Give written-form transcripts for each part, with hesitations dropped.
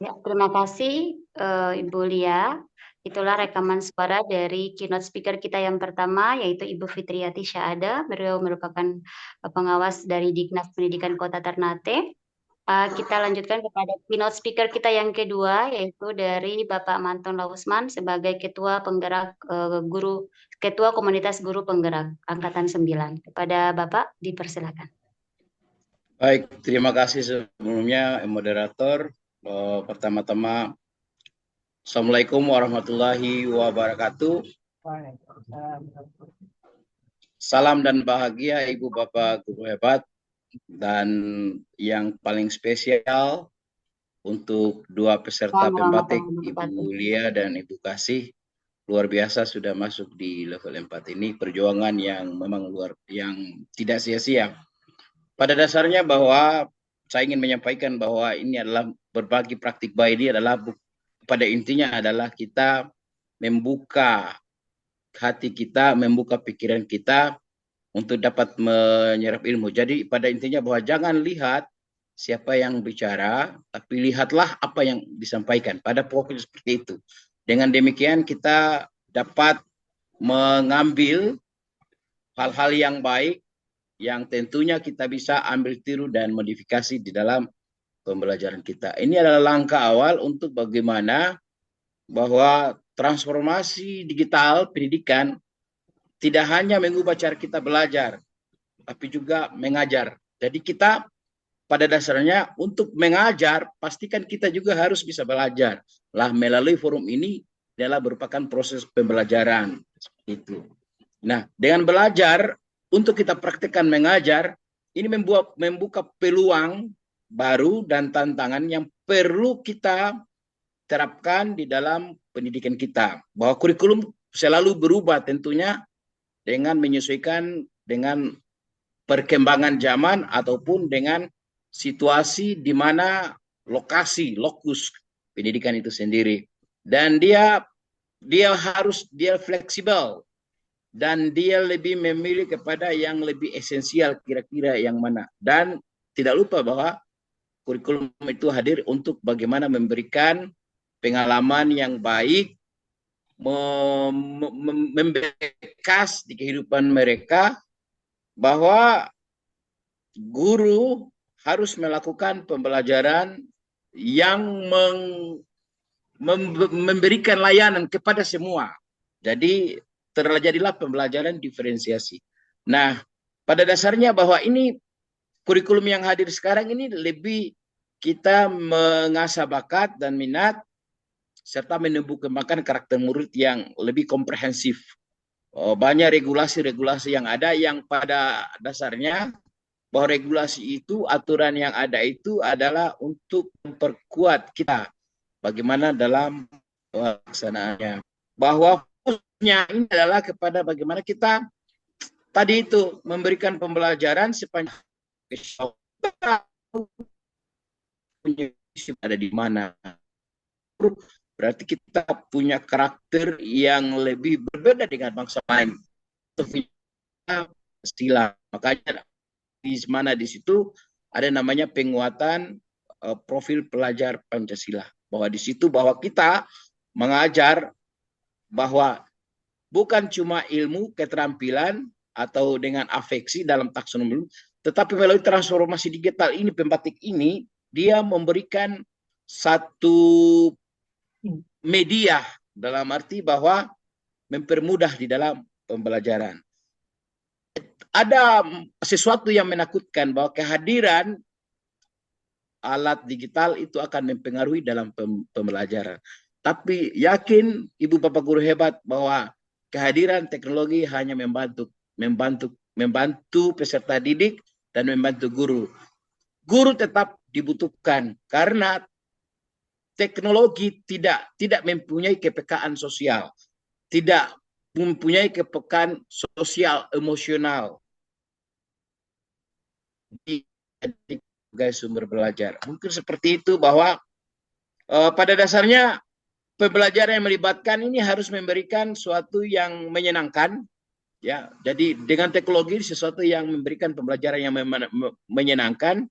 Ya, terima kasih Ibu Lia. Itulah rekaman suara dari keynote speaker kita yang pertama, yaitu Ibu Fitriati Syahada. Beliau merupakan pengawas dari Dinas Pendidikan Kota Ternate. Kita lanjutkan kepada keynote speaker kita yang kedua, yaitu dari Bapak Manton Lausman sebagai Ketua Penggerak Ketua Komunitas Guru Penggerak Angkatan 9. Kepada Bapak, dipersilakan. Baik, terima kasih sebelumnya moderator. Pertama-tama, Assalamualaikum warahmatullahi wabarakatuh. Salam dan bahagia Ibu Bapak Guru hebat, dan yang paling spesial untuk dua peserta pembatik, Ibu Lia dan Ibu Kasih. Luar biasa sudah masuk di level 4 ini, perjuangan yang memang yang tidak sia-sia. Pada dasarnya bahwa saya ingin menyampaikan bahwa ini adalah berbagi praktik baik, ini adalah pada intinya adalah kita membuka hati kita, membuka pikiran kita untuk dapat menyerap ilmu. Jadi pada intinya bahwa jangan lihat siapa yang bicara, tapi lihatlah apa yang disampaikan. Pada pokoknya seperti itu. Dengan demikian kita dapat mengambil hal-hal yang baik yang tentunya kita bisa ambil tiru dan modifikasi di dalam pembelajaran kita. Ini adalah langkah awal untuk bagaimana bahwa transformasi digital pendidikan tidak hanya mengubah cara kita belajar, tapi juga mengajar. Jadi kita pada dasarnya untuk mengajar, pastikan kita juga harus bisa belajar. Lah melalui forum ini adalah merupakan proses pembelajaran. Itu. Nah, dengan belajar, untuk kita praktekkan mengajar, ini membuka peluang baru dan tantangan yang perlu kita terapkan di dalam pendidikan kita. Bahwa kurikulum selalu berubah tentunya dengan menyesuaikan dengan perkembangan zaman ataupun dengan situasi di mana lokus pendidikan itu sendiri. Dan dia fleksibel dan dia lebih memilih kepada yang lebih esensial kira-kira yang mana. Dan tidak lupa bahwa kurikulum itu hadir untuk bagaimana memberikan pengalaman yang baik, membekas di kehidupan mereka, bahwa guru harus melakukan pembelajaran yang memberikan layanan kepada semua. Jadi terjadilah pembelajaran diferensiasi. Nah, pada dasarnya bahwa ini kurikulum yang hadir sekarang ini lebih kita mengasah bakat dan minat serta menumbuh kembangkan karakter murid yang lebih komprehensif. Banyak regulasi-regulasi yang ada yang pada dasarnya bahwa regulasi itu, aturan yang ada itu adalah untuk memperkuat kita bagaimana dalam pelaksanaannya. Bahwa fokusnya ini adalah kepada bagaimana kita tadi itu memberikan pembelajaran sepanjang ada di mana. Berarti kita punya karakter yang lebih berbeda dengan bangsa lain. Pancasila. Makanya di mana di situ ada namanya penguatan profil pelajar Pancasila. Bahwa di situ bahwa kita mengajar bahwa bukan cuma ilmu, keterampilan, atau dengan afeksi dalam taksonomi, tetapi melalui transformasi digital ini, pembatik ini, dia memberikan satu media dalam arti bahwa mempermudah di dalam pembelajaran. Ada sesuatu yang menakutkan bahwa kehadiran alat digital itu akan mempengaruhi dalam pembelajaran. Tapi yakin Ibu Bapak Guru hebat bahwa kehadiran teknologi hanya membantu peserta didik dan membantu guru. Guru tetap dibutuhkan karena teknologi tidak mempunyai kepekaan sosial, tidak mempunyai kepekaan sosial emosional sebagai sumber belajar. Mungkin seperti itu bahwa pada dasarnya pembelajaran yang melibatkan ini harus memberikan sesuatu yang menyenangkan, ya. Jadi dengan teknologi sesuatu yang memberikan pembelajaran yang menyenangkan,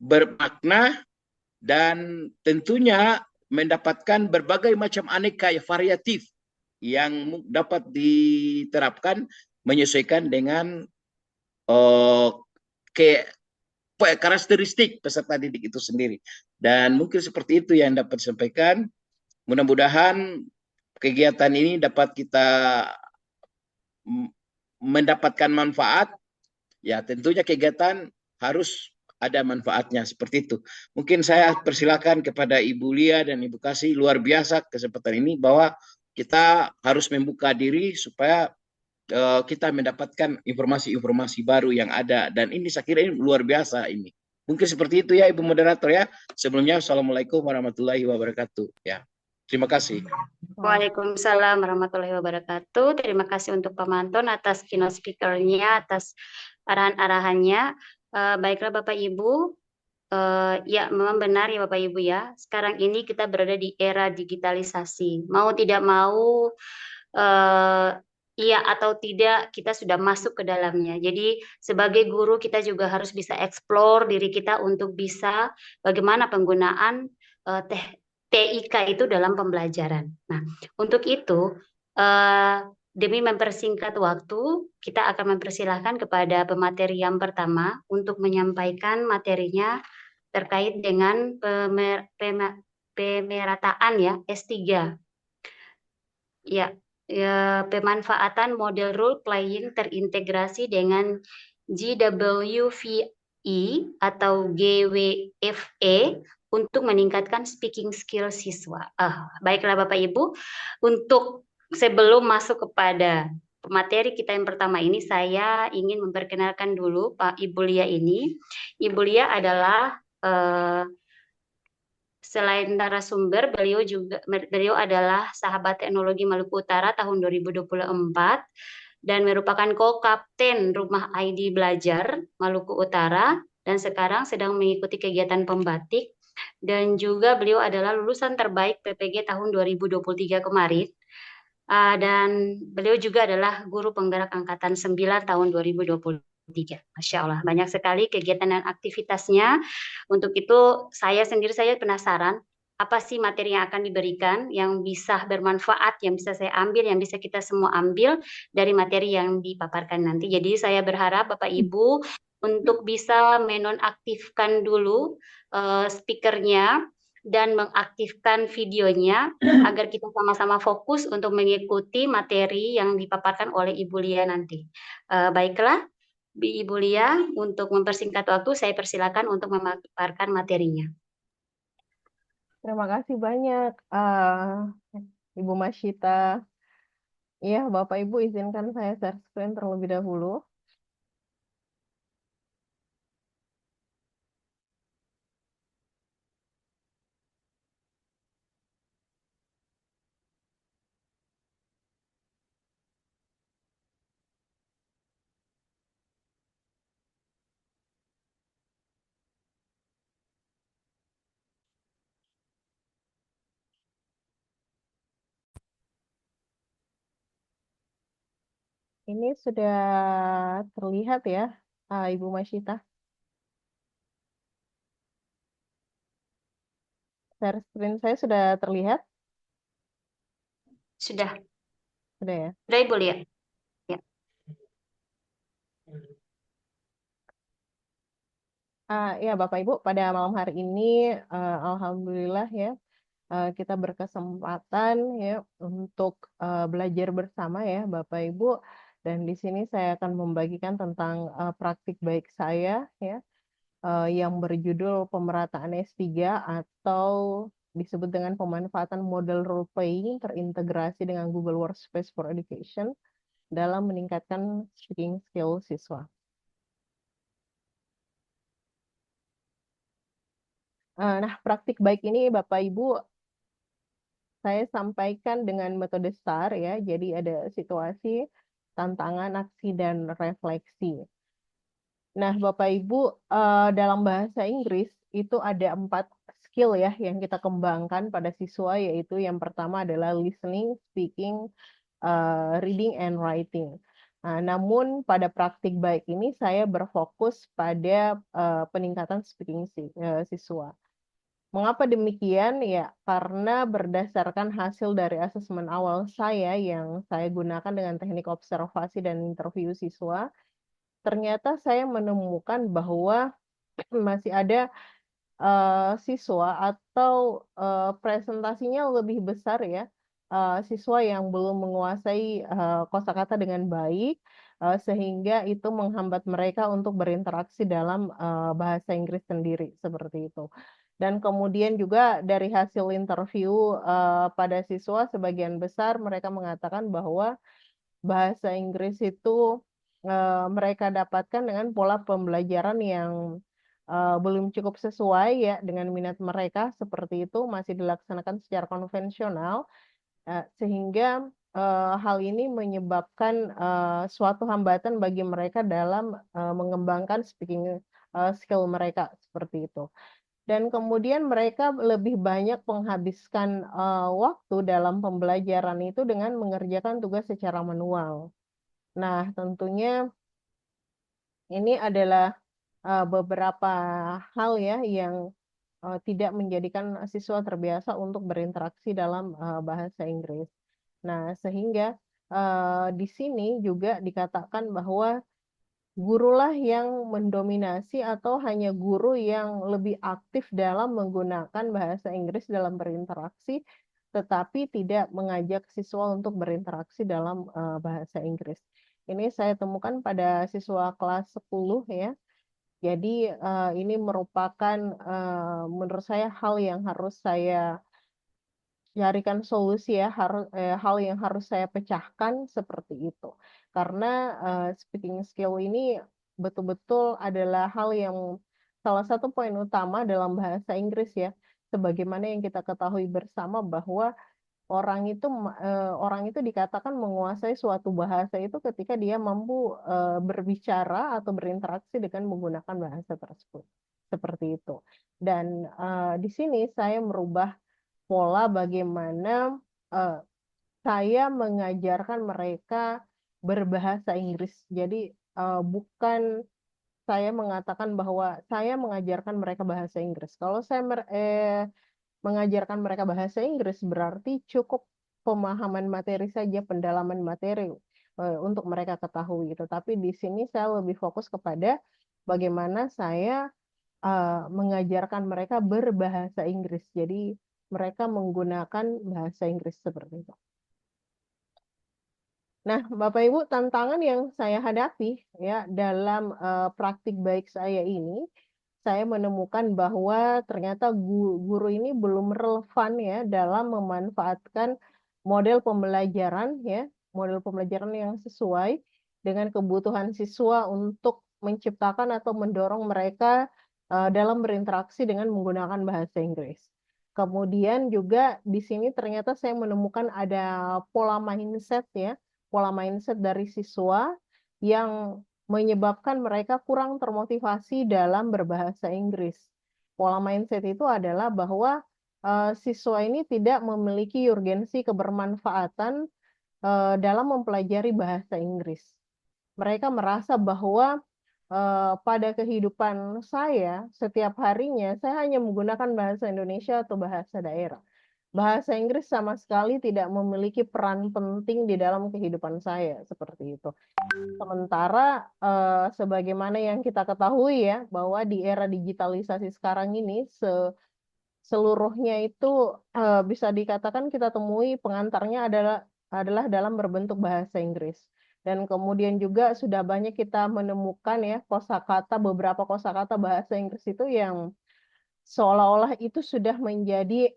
bermakna, dan tentunya mendapatkan berbagai macam aneka variatif yang dapat diterapkan menyesuaikan dengan ke karakteristik peserta didik itu sendiri. Dan mungkin seperti itu yang dapat disampaikan. Mudah-mudahan kegiatan ini dapat kita mendapatkan manfaat. Ya, tentunya kegiatan harus ada manfaatnya seperti itu. Mungkin saya persilakan kepada Ibu Lia dan Ibu Kasih, luar biasa kesempatan ini bahwa kita harus membuka diri supaya kita mendapatkan informasi-informasi baru yang ada, dan ini saya kira ini luar biasa ini. Mungkin seperti itu ya Ibu Moderator ya. Sebelumnya Assalamualaikum warahmatullahi wabarakatuh ya. Terima kasih. Waalaikumsalam warahmatullahi wabarakatuh. Terima kasih untuk Pak Manton atas keynote speaker-nya, atas arahan-arahannya. Baiklah Bapak Ibu, ya memang benar ya Bapak Ibu ya. Sekarang ini kita berada di era digitalisasi. Mau tidak mau, iya atau tidak kita sudah masuk ke dalamnya. Jadi sebagai guru kita juga harus bisa explore diri kita untuk bisa bagaimana penggunaan TIK itu dalam pembelajaran. Nah, untuk itu demi mempersingkat waktu, kita akan mempersilahkan kepada pemateri yang pertama untuk menyampaikan materinya terkait dengan pemerataan ya S3. Ya, pemanfaatan model role playing terintegrasi dengan GWVE atau GWFE untuk meningkatkan speaking skill siswa. Baiklah Bapak Ibu, untuk sebelum masuk kepada materi kita yang pertama ini, saya ingin memperkenalkan dulu Pak Ibu Lia ini. Ibu Lia adalah selain narasumber, beliau adalah sahabat teknologi Maluku Utara tahun 2024 dan merupakan co-kapten Rumah ID Belajar Maluku Utara dan sekarang sedang mengikuti kegiatan pembatik, dan juga beliau adalah lulusan terbaik PPG tahun 2023 kemarin. Dan beliau juga adalah guru penggerak angkatan 9 tahun 2023. Masya Allah, banyak sekali kegiatan dan aktivitasnya. Untuk itu saya penasaran apa sih materi yang akan diberikan yang bisa bermanfaat, yang bisa saya ambil, yang bisa kita semua ambil dari materi yang dipaparkan nanti. Jadi saya berharap Bapak Ibu untuk bisa menonaktifkan dulu speakernya dan mengaktifkan videonya agar kita sama-sama fokus untuk mengikuti materi yang dipaparkan oleh Ibu Lia nanti. Baiklah, Ibu Lia, untuk mempersingkat waktu, saya persilakan untuk memaparkan materinya. Terima kasih banyak, Ibu Masyita. Iya, Bapak Ibu izinkan saya share screen terlebih dahulu. Ini sudah terlihat ya, Ibu Masyita. Share screen saya sudah terlihat? Sudah. Sudah ya? Sudah Ibu Lia. Ya. Ya Bapak Ibu, pada malam hari ini alhamdulillah ya kita berkesempatan ya untuk belajar bersama ya Bapak Ibu, dan di sini saya akan membagikan tentang praktik baik saya ya yang berjudul pemerataan S3 atau disebut dengan pemanfaatan model role playing terintegrasi dengan Google Workspace for Education dalam meningkatkan speaking skill siswa. Nah, praktik baik ini Bapak Ibu saya sampaikan dengan metode STAR ya. Jadi ada situasi, tantangan, aksi, dan refleksi. Nah, Bapak Ibu, dalam bahasa Inggris itu ada 4 skill ya yang kita kembangkan pada siswa, yaitu yang pertama adalah listening, speaking, reading, and writing. Nah, namun pada praktik baik ini saya berfokus pada peningkatan speaking siswa. Mengapa demikian? Ya, karena berdasarkan hasil dari asesmen awal saya yang saya gunakan dengan teknik observasi dan interview siswa, ternyata saya menemukan bahwa masih ada siswa atau presentasinya lebih besar ya, siswa yang belum menguasai kosakata dengan baik, sehingga itu menghambat mereka untuk berinteraksi dalam bahasa Inggris sendiri, seperti itu. Dan kemudian juga dari hasil interview pada siswa, sebagian besar mereka mengatakan bahwa bahasa Inggris itu mereka dapatkan dengan pola pembelajaran yang belum cukup sesuai ya dengan minat mereka, seperti itu masih dilaksanakan secara konvensional, sehingga hal ini menyebabkan suatu hambatan bagi mereka dalam mengembangkan speaking skill mereka, seperti itu. Dan kemudian mereka lebih banyak menghabiskan waktu dalam pembelajaran itu dengan mengerjakan tugas secara manual. Nah, tentunya ini adalah beberapa hal ya yang tidak menjadikan siswa terbiasa untuk berinteraksi dalam bahasa Inggris. Nah, sehingga di sini juga dikatakan bahwa gurulah yang mendominasi atau hanya guru yang lebih aktif dalam menggunakan bahasa Inggris dalam berinteraksi, tetapi tidak mengajak siswa untuk berinteraksi dalam bahasa Inggris. Ini saya temukan pada siswa kelas 10 ya. Jadi ini merupakan menurut saya hal yang harus saya carikan solusi ya, hal yang harus saya pecahkan seperti itu. Karena speaking skill ini betul-betul adalah hal yang salah satu poin utama dalam bahasa Inggris ya. Sebagaimana yang kita ketahui bersama bahwa orang itu dikatakan menguasai suatu bahasa itu ketika dia mampu berbicara atau berinteraksi dengan menggunakan bahasa tersebut. Seperti itu. Dan di sini saya merubah pola bagaimana eh, saya mengajarkan mereka berbahasa Inggris. Jadi bukan saya mengatakan bahwa saya mengajarkan mereka bahasa Inggris. Kalau saya mengajarkan mereka bahasa Inggris berarti cukup pemahaman materi saja, pendalaman materi untuk mereka ketahui. Tetapi di sini saya lebih fokus kepada bagaimana saya mengajarkan mereka berbahasa Inggris. Jadi mereka menggunakan bahasa Inggris seperti itu. Nah, Bapak Ibu, tantangan yang saya hadapi ya dalam praktik baik saya ini, saya menemukan bahwa ternyata guru ini belum relevan ya dalam memanfaatkan model pembelajaran ya, model pembelajaran yang sesuai dengan kebutuhan siswa untuk menciptakan atau mendorong mereka dalam berinteraksi dengan menggunakan bahasa Inggris. Kemudian juga di sini ternyata saya menemukan ada pola mindset dari siswa yang menyebabkan mereka kurang termotivasi dalam berbahasa Inggris. Pola mindset itu adalah bahwa siswa ini tidak memiliki urgensi kebermanfaatan dalam mempelajari bahasa Inggris. Mereka merasa bahwa pada kehidupan saya, setiap harinya, saya hanya menggunakan bahasa Indonesia atau bahasa daerah. Bahasa Inggris sama sekali tidak memiliki peran penting di dalam kehidupan saya, seperti itu. Sementara sebagaimana yang kita ketahui ya, bahwa di era digitalisasi sekarang ini seluruhnya itu bisa dikatakan kita temui pengantarnya adalah dalam berbentuk bahasa Inggris. Dan kemudian juga sudah banyak kita menemukan ya beberapa kosakata bahasa Inggris itu yang seolah-olah itu sudah menjadi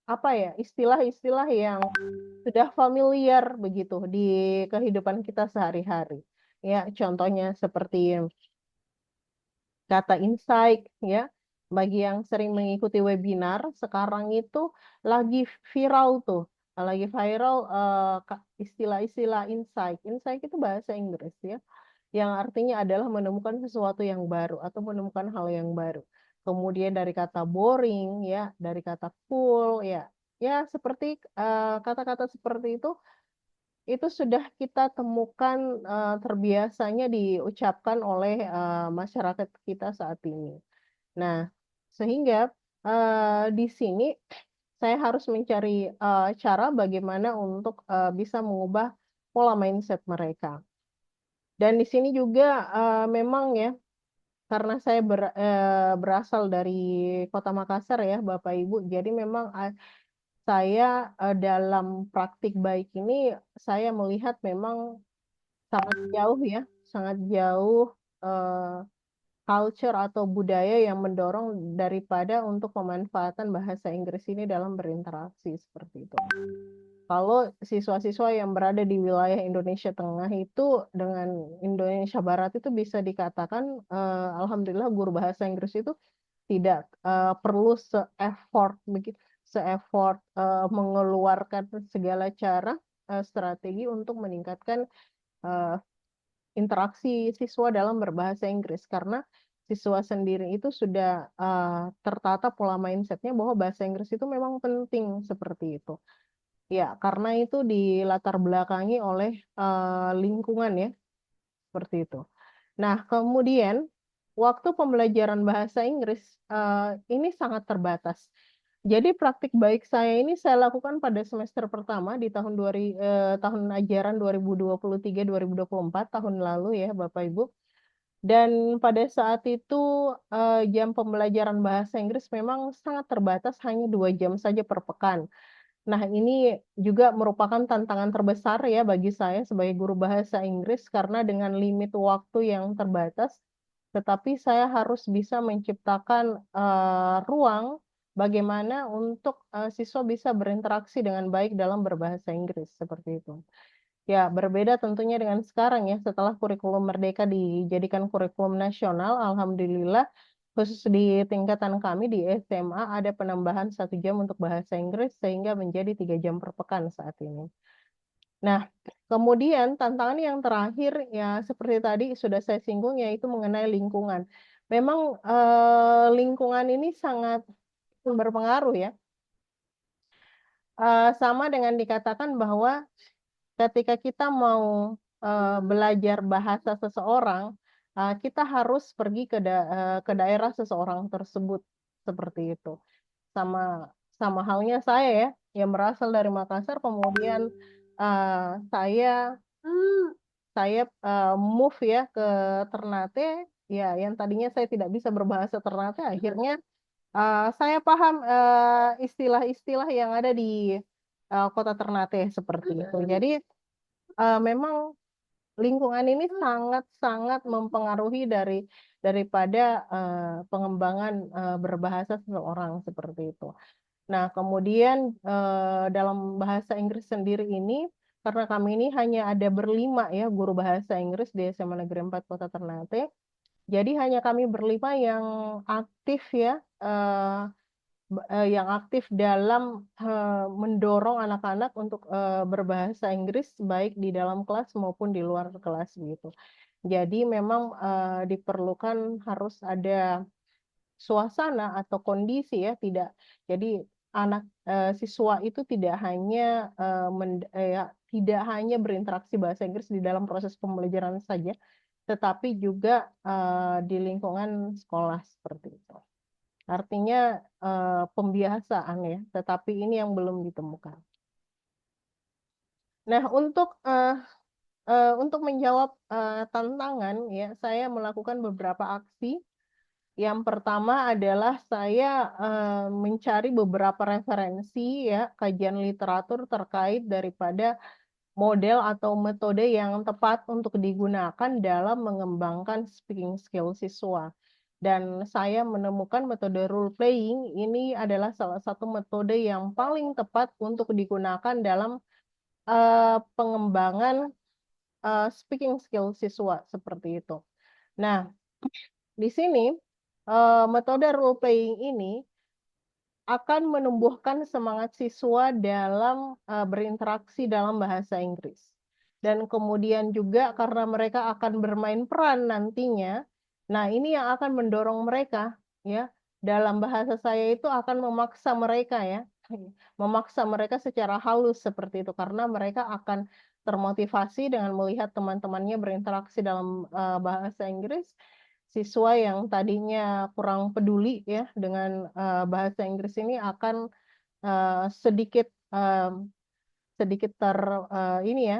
apa ya, istilah-istilah yang sudah familiar begitu di kehidupan kita sehari-hari. Ya, contohnya seperti kata insight ya. Bagi yang sering mengikuti webinar, sekarang itu lagi viral tuh. Lagi viral istilah-istilah insight. Insight itu bahasa Inggris ya, yang artinya adalah menemukan sesuatu yang baru atau menemukan hal yang baru. Kemudian dari kata boring ya, dari kata cool ya. Ya, seperti kata-kata seperti itu sudah kita temukan terbiasanya diucapkan oleh masyarakat kita saat ini. Nah, sehingga di sini saya harus mencari cara bagaimana untuk bisa mengubah pola mindset mereka. Dan di sini juga memang ya, karena saya berasal dari Kota Makassar ya, Bapak Ibu. Jadi memang saya dalam praktik baik ini saya melihat memang sangat jauh ya, sangat jauh culture atau budaya yang mendorong daripada untuk pemanfaatan bahasa Inggris ini dalam berinteraksi seperti itu. Kalau siswa-siswa yang berada di wilayah Indonesia Tengah itu dengan Indonesia Barat itu bisa dikatakan, alhamdulillah guru bahasa Inggris itu tidak perlu se-effort mengeluarkan segala cara strategi untuk meningkatkan interaksi siswa dalam berbahasa Inggris karena siswa sendiri itu sudah tertata pola mindsetnya bahwa bahasa Inggris itu memang penting seperti itu. Ya, karena itu dilatar belakangi oleh lingkungan ya, seperti itu. Nah, kemudian waktu pembelajaran bahasa Inggris ini sangat terbatas. Jadi praktik baik saya ini saya lakukan pada semester pertama di tahun ajaran 2023-2024 tahun lalu ya Bapak Ibu. Dan pada saat itu jam pembelajaran bahasa Inggris memang sangat terbatas, hanya 2 jam saja per pekan. Nah, ini juga merupakan tantangan terbesar ya bagi saya sebagai guru bahasa Inggris karena dengan limit waktu yang terbatas, tetapi saya harus bisa menciptakan ruang bagaimana untuk siswa bisa berinteraksi dengan baik dalam berbahasa Inggris seperti itu. Ya, berbeda tentunya dengan sekarang ya, setelah kurikulum Merdeka dijadikan kurikulum nasional, alhamdulillah khusus di tingkatan kami di SMA ada penambahan 1 jam untuk bahasa Inggris sehingga menjadi 3 jam per pekan saat ini. Nah, kemudian tantangan yang terakhir ya seperti tadi sudah saya singgung yaitu mengenai lingkungan. Memang lingkungan ini sangat berpengaruh ya. Sama dengan dikatakan bahwa ketika kita mau belajar bahasa seseorang, kita harus pergi ke daerah seseorang tersebut seperti itu. Sama sama halnya saya ya, yang berasal dari Makassar, kemudian saya move ya ke Ternate, ya yang tadinya saya tidak bisa berbahasa Ternate, akhirnya saya paham istilah-istilah yang ada di kota Ternate seperti itu. Jadi memang lingkungan ini sangat-sangat mempengaruhi daripada pengembangan berbahasa seseorang seperti itu. Nah, kemudian dalam bahasa Inggris sendiri ini, karena kami ini hanya ada berlima ya guru bahasa Inggris di SMA Negeri 4 Kota Ternate, jadi hanya kami berlima yang aktif ya, yang aktif dalam mendorong anak-anak untuk berbahasa Inggris baik di dalam kelas maupun di luar kelas gitu. Jadi memang diperlukan harus ada suasana atau kondisi ya, jadi anak siswa itu tidak hanya berinteraksi bahasa Inggris di dalam proses pembelajaran saja, tetapi juga di lingkungan sekolah seperti itu. Artinya pembiasaan ya, tetapi ini yang belum ditemukan. Nah, untuk menjawab tantangan ya, saya melakukan beberapa aksi. Yang pertama adalah saya mencari beberapa referensi ya, kajian literatur terkait daripada model atau metode yang tepat untuk digunakan dalam mengembangkan speaking skill siswa. Dan saya menemukan metode role playing ini adalah salah satu metode yang paling tepat untuk digunakan dalam pengembangan speaking skill siswa seperti itu. Nah, di sini metode role playing ini akan menumbuhkan semangat siswa dalam berinteraksi dalam bahasa Inggris. Dan kemudian juga karena mereka akan bermain peran nantinya, nah ini yang akan mendorong mereka ya, dalam bahasa saya itu akan memaksa mereka ya, memaksa mereka secara halus seperti itu karena mereka akan termotivasi dengan melihat teman-temannya berinteraksi dalam bahasa Inggris siswa yang tadinya kurang peduli ya dengan bahasa Inggris ini akan sedikit ini ya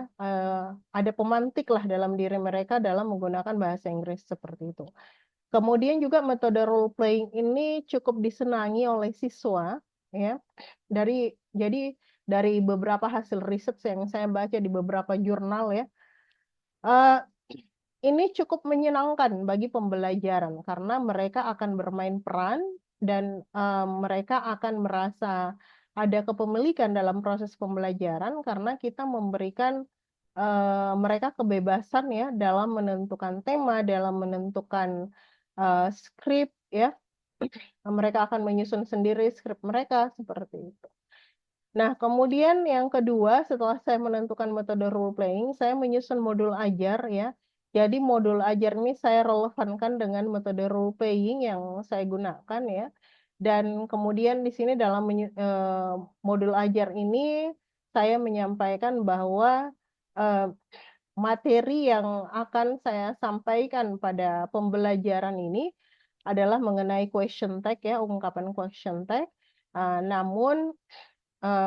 ada pemantik lah dalam diri mereka dalam menggunakan bahasa Inggris seperti itu. Kemudian juga metode role playing ini cukup disenangi oleh siswa ya. Jadi dari beberapa hasil riset yang saya baca di beberapa jurnal ya, ini cukup menyenangkan bagi pembelajaran karena mereka akan bermain peran dan mereka akan merasa ada kepemilikan dalam proses pembelajaran karena kita memberikan mereka kebebasan ya dalam menentukan tema, dalam menentukan skrip ya. Mereka akan menyusun sendiri skrip mereka seperti itu. Nah, kemudian yang kedua, setelah saya menentukan metode role playing, saya menyusun modul ajar ya. Jadi modul ajar ini saya relevankan dengan metode role playing yang saya gunakan ya. Dan kemudian di sini dalam modul ajar ini saya menyampaikan bahwa materi yang akan saya sampaikan pada pembelajaran ini adalah mengenai question tag ya, ungkapan question tag. Namun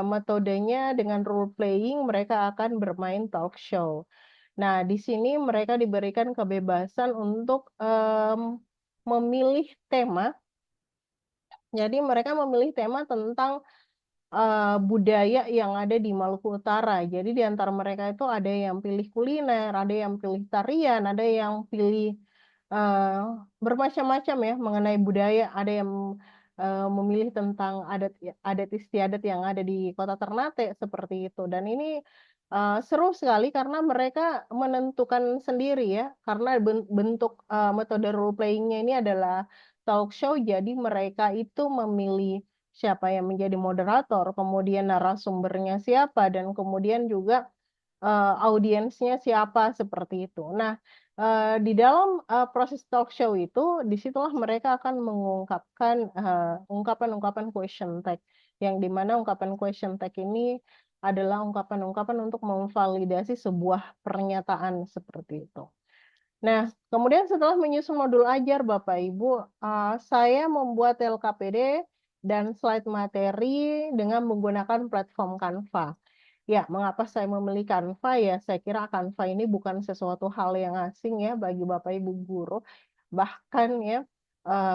metodenya dengan role playing mereka akan bermain talk show. Nah, di sini mereka diberikan kebebasan untuk memilih tema. Jadi mereka memilih tema tentang budaya yang ada di Maluku Utara. Jadi di antara mereka itu ada yang pilih kuliner, ada yang pilih tarian, ada yang pilih bermacam-macam ya mengenai budaya. Ada yang memilih tentang adat istiadat yang ada di Kota Ternate seperti itu. Dan ini seru sekali karena mereka menentukan sendiri ya. Karena bentuk metode role playing-nya ini adalah talk show, jadi mereka itu memilih siapa yang menjadi moderator, kemudian narasumbernya siapa, dan kemudian juga audiensnya siapa seperti itu. Nah, di dalam proses talk show itu, disitulah mereka akan mengungkapkan ungkapan-ungkapan question tag, yang dimana ungkapan question tag ini adalah ungkapan-ungkapan untuk memvalidasi sebuah pernyataan seperti itu. Nah, kemudian setelah menyusun modul ajar Bapak Ibu, saya membuat LKPD dan slide materi dengan menggunakan platform Canva. Ya, mengapa saya memilih Canva ya? Saya kira Canva ini bukan sesuatu hal yang asing ya bagi Bapak Ibu guru. Bahkan ya,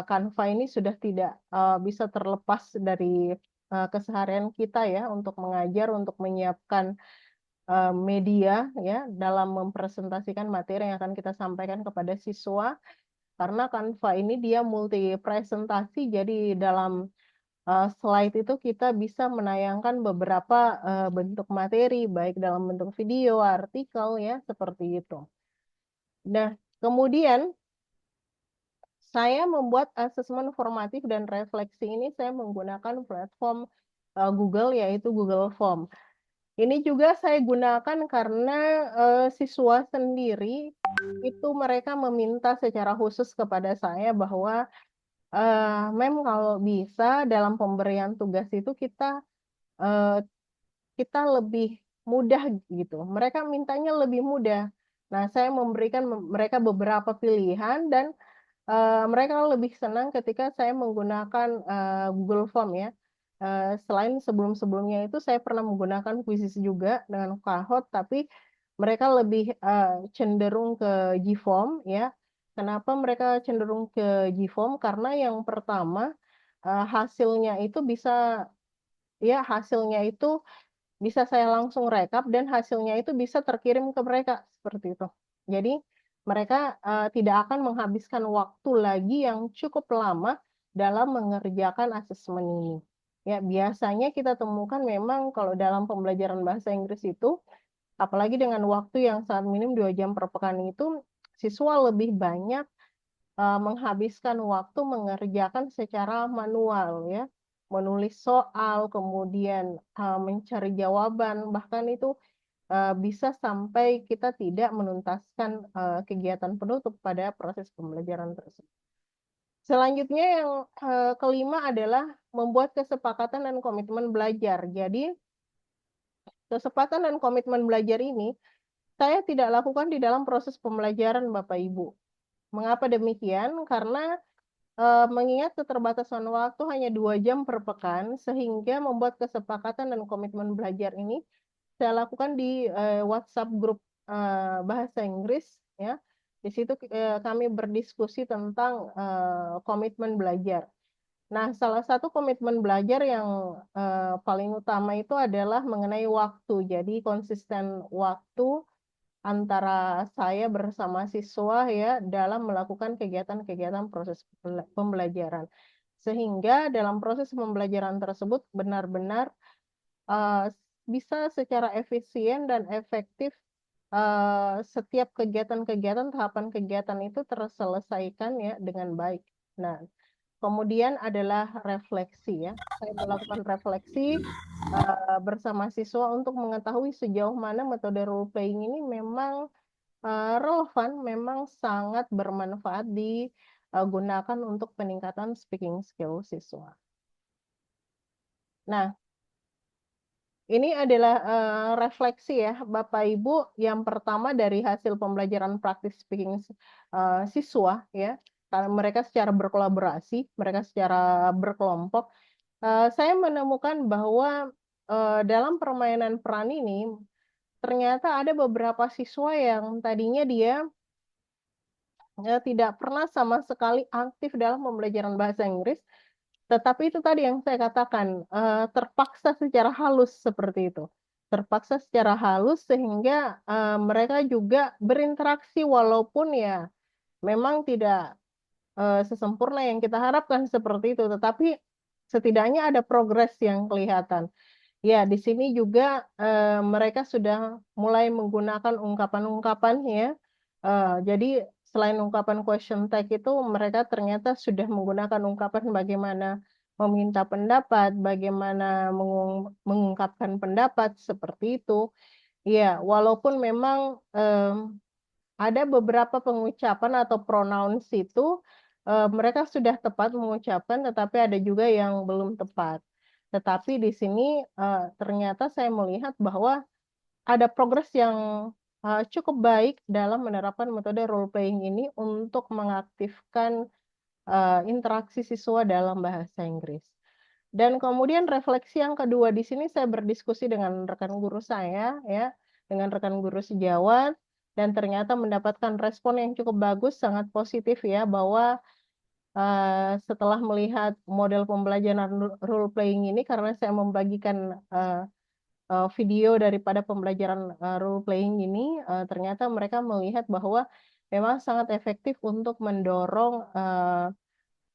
Canva ini sudah tidak bisa terlepas dari keseharian kita ya untuk mengajar, untuk menyiapkan media ya dalam mempresentasikan materi yang akan kita sampaikan kepada siswa, karena Canva ini dia multi presentasi, jadi dalam slide itu kita bisa menayangkan beberapa bentuk materi baik dalam bentuk video, artikel ya seperti itu. Nah, kemudian saya membuat asesmen formatif dan refleksi ini saya menggunakan platform Google yaitu Google Form. Ini juga saya gunakan karena siswa sendiri itu mereka meminta secara khusus kepada saya bahwa mem kalau bisa dalam pemberian tugas itu kita lebih mudah gitu. Mereka mintanya lebih mudah. Nah, saya memberikan mereka beberapa pilihan dan mereka lebih senang ketika saya menggunakan Google Form ya. Selain sebelum-sebelumnya itu saya pernah menggunakan Quizzes juga dengan Kahoot, tapi mereka lebih cenderung ke Gform ya. Kenapa mereka cenderung ke Gform? Karena yang pertama hasilnya itu bisa saya langsung rekap dan hasilnya itu bisa terkirim ke mereka seperti itu. Jadi mereka tidak akan menghabiskan waktu lagi yang cukup lama dalam mengerjakan asesmen ini. Ya, biasanya kita temukan memang kalau dalam pembelajaran bahasa Inggris itu, apalagi dengan waktu yang sangat minim 2 jam per pekan itu, siswa lebih banyak menghabiskan waktu mengerjakan secara manual ya, menulis soal, kemudian mencari jawaban, bahkan itu bisa sampai kita tidak menuntaskan kegiatan penutup pada proses pembelajaran tersebut. Selanjutnya yang kelima adalah membuat kesepakatan dan komitmen belajar. Jadi kesepakatan dan komitmen belajar ini saya tidak lakukan di dalam proses pembelajaran Bapak Ibu. Mengapa demikian? Karena mengingat keterbatasan waktu hanya 2 jam per pekan, sehingga membuat kesepakatan dan komitmen belajar ini saya lakukan di WhatsApp grup bahasa Inggris, ya. Di situ kami berdiskusi tentang komitmen belajar. Nah, salah satu komitmen belajar yang paling utama itu adalah mengenai waktu. Jadi konsisten waktu antara saya bersama siswa ya dalam melakukan kegiatan-kegiatan proses pembelajaran. Sehingga dalam proses pembelajaran tersebut benar-benar uh, bisa secara efisien dan efektif setiap kegiatan-kegiatan, tahapan kegiatan itu terselesaikan ya dengan baik. Nah, kemudian adalah refleksi ya. Saya melakukan refleksi bersama siswa untuk mengetahui sejauh mana metode role playing ini memang relevan, memang sangat bermanfaat digunakan untuk peningkatan speaking skill siswa. Nah, ini adalah refleksi ya, Bapak Ibu. Yang pertama dari hasil pembelajaran praktis speaking siswa ya, karena mereka secara berkolaborasi, mereka secara berkelompok, saya menemukan bahwa dalam permainan peran ini ternyata ada beberapa siswa yang tadinya dia tidak pernah sama sekali aktif dalam pembelajaran bahasa Inggris, tetapi itu tadi yang saya katakan, terpaksa secara halus seperti itu. Terpaksa secara halus sehingga, mereka juga berinteraksi walaupun ya memang tidak, sesempurna yang kita harapkan seperti itu, tetapi setidaknya ada progres yang kelihatan. Ya, di sini juga, mereka sudah mulai menggunakan ungkapan-ungkapan ya, jadi selain ungkapan question tag itu mereka ternyata sudah menggunakan ungkapan bagaimana meminta pendapat, bagaimana mengungkapkan pendapat, seperti itu. Ya, walaupun memang, ada beberapa pengucapan atau pronouns itu, mereka sudah tepat mengucapkan, tetapi ada juga yang belum tepat. Tetapi di sini, ternyata saya melihat bahwa ada progres yang, cukup baik dalam menerapkan metode role playing ini untuk mengaktifkan, interaksi siswa dalam bahasa Inggris. Dan kemudian refleksi yang kedua di sini saya berdiskusi dengan rekan guru saya ya, dengan rekan guru sejawat dan ternyata mendapatkan respon yang cukup bagus, sangat positif ya bahwa setelah melihat model pembelajaran role playing ini karena saya membagikan video daripada pembelajaran role playing ini, ternyata mereka melihat bahwa memang sangat efektif untuk mendorong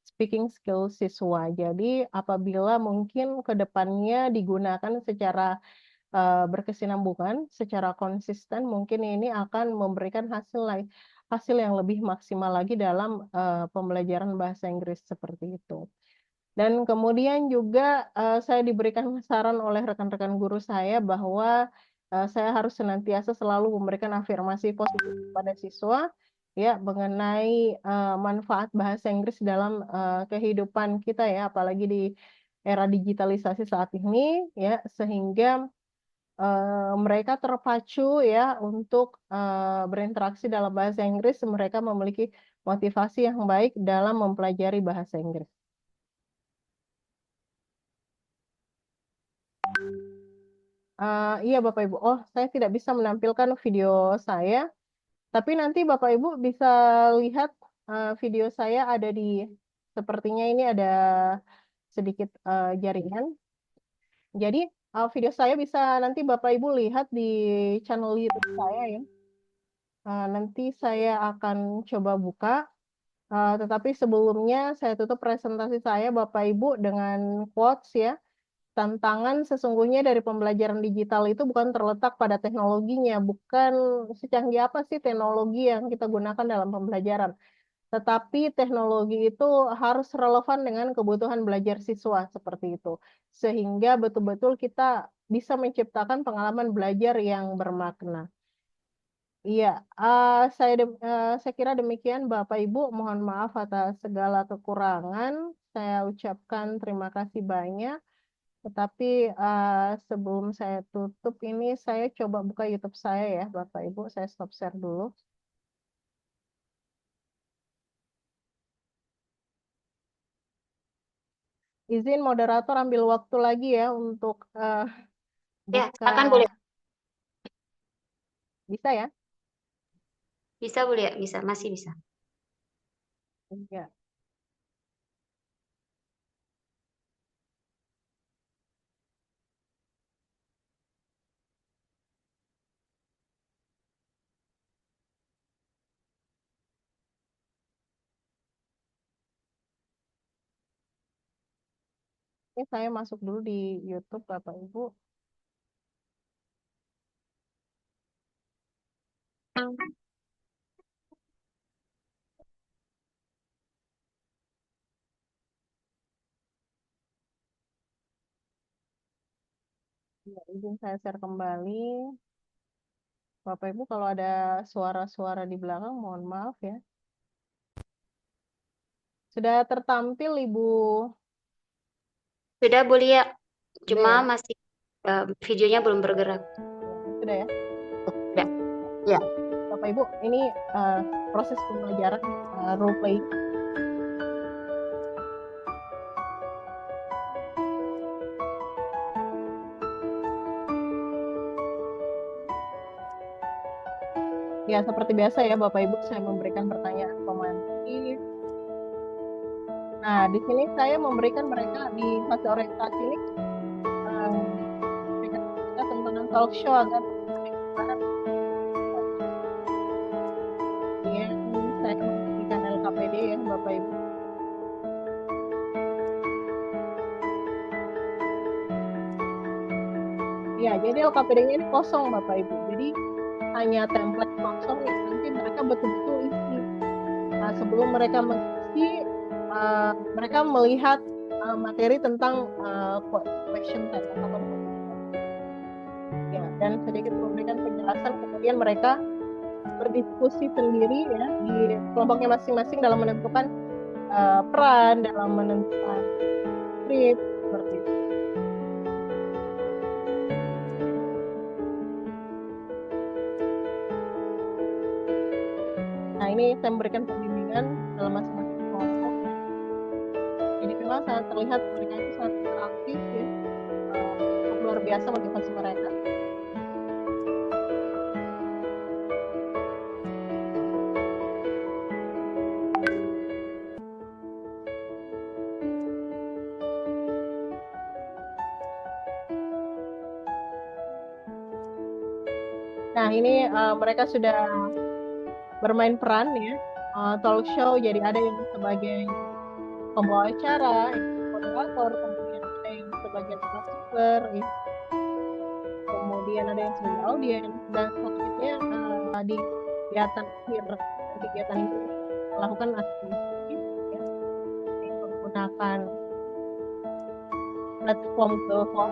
speaking skill siswa. Jadi apabila mungkin ke depannya digunakan secara berkesinambungan, secara konsisten, mungkin ini akan memberikan hasil yang lebih maksimal lagi dalam pembelajaran bahasa Inggris seperti itu. Dan kemudian juga saya diberikan saran oleh rekan-rekan guru saya bahwa saya harus senantiasa selalu memberikan afirmasi positif kepada siswa ya mengenai manfaat bahasa Inggris dalam kehidupan kita ya, apalagi di era digitalisasi saat ini ya, sehingga mereka terpacu ya untuk berinteraksi dalam bahasa Inggris, mereka memiliki motivasi yang baik dalam mempelajari bahasa Inggris. Iya Bapak Ibu. Oh, saya tidak bisa menampilkan video saya, tapi nanti Bapak Ibu bisa lihat video saya ada di, sepertinya ini ada sedikit jaringan. Jadi video saya bisa nanti Bapak Ibu lihat di channel YouTube saya ya. Nanti saya akan coba buka, tetapi sebelumnya saya tutup presentasi saya Bapak Ibu dengan quotes ya. Tantangan sesungguhnya dari pembelajaran digital itu bukan terletak pada teknologinya, bukan secanggih apa sih teknologi yang kita gunakan dalam pembelajaran, tetapi teknologi itu harus relevan dengan kebutuhan belajar siswa seperti itu, sehingga betul-betul kita bisa menciptakan pengalaman belajar yang bermakna. Iya, saya kira demikian Bapak Ibu. Mohon maaf atas segala kekurangan. Saya ucapkan terima kasih banyak. Tetapi sebelum saya tutup ini, saya coba buka YouTube saya ya, Bapak Ibu. Saya stop share dulu. izin moderator ambil waktu lagi ya untuk Ya, buka. silakan boleh. Bisa ya? Bisa boleh ya? Bisa, masih bisa. Iya. Ini saya masuk dulu di YouTube Bapak Ibu. Ya, izin saya share kembali. Bapak Ibu kalau ada suara-suara di belakang mohon maaf ya. Sudah tertampil Ibu? Sudah boleh ya? Sudah Cuma ya? masih videonya belum bergerak. Sudah ya? Sudah. Ya. Bapak Ibu, ini proses pembelajaran role play. Ya, seperti biasa ya Bapak Ibu, saya memberikan pertanyaan romantis. Nah, di sini saya memberikan mereka di fase orientasi ini memberikan mereka tentang talk show agar kemudian saya memberikan LKPD ya Bapak Ibu. Ya, jadi LKPD-nya ini kosong Bapak Ibu. Jadi hanya template kosong yang nanti mereka betul-betul isi. Nah, sebelum mereka mengisi, mereka melihat materi tentang question tag atau ya, dan sedikit memberikan penjelasan. Kemudian mereka berdiskusi sendiri ya di kelompoknya masing-masing dalam menentukan peran, dalam menentukan skrip seperti itu. Nah, ini saya memberikan pembimbingan dalam masing-masing kelompok. Jadi memang sangat terlihat mereka itu sangat interaktif ya. Luar biasa motivasi mereka. Nah, ini mereka sudah bermain peran ya, talk show. Jadi ada yang sebagai pembawa acara, moderator, kemudian ada yang sebagai narasumber, ya. Kemudian ada yang sebagai audiens, dan selanjutnya di kegiatan akhir kegiatan ini melakukan aktivitas ya, menggunakan platform Zoom.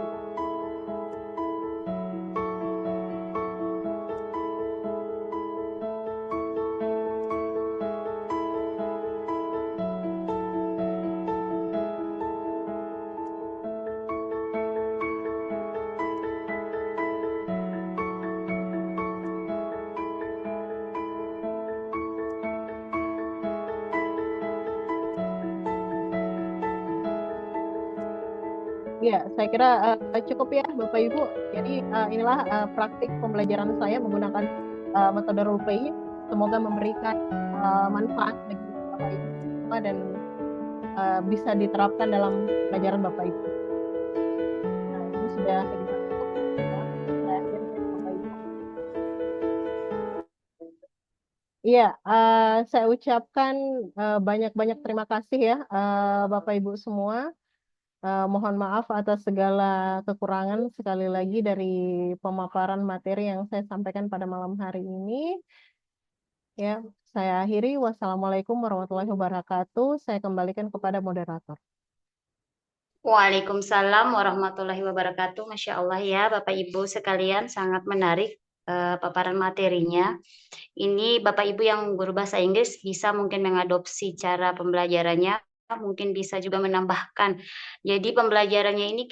Ya, saya kira cukup ya Bapak Ibu. Jadi inilah praktik pembelajaran saya menggunakan metode role play. Semoga memberikan manfaat bagi Bapak Ibu semua dan bisa diterapkan dalam pelajaran Bapak Ibu. Nah, ini sudah kita tutup. Saya akhiri Bapak Ibu. Iya, saya ucapkan banyak-banyak terima kasih ya Bapak Ibu semua. Mohon maaf atas segala kekurangan sekali lagi dari pemaparan materi yang saya sampaikan pada malam hari ini. Ya, saya akhiri. Wassalamualaikum warahmatullahi wabarakatuh. Saya kembalikan kepada moderator. Waalaikumsalam warahmatullahi wabarakatuh. Masya Allah ya, Bapak Ibu sekalian, sangat menarik paparan materinya. Ini Bapak Ibu yang guru bahasa Inggris bisa mungkin mengadopsi cara pembelajarannya, mungkin bisa juga menambahkan. Jadi pembelajarannya ini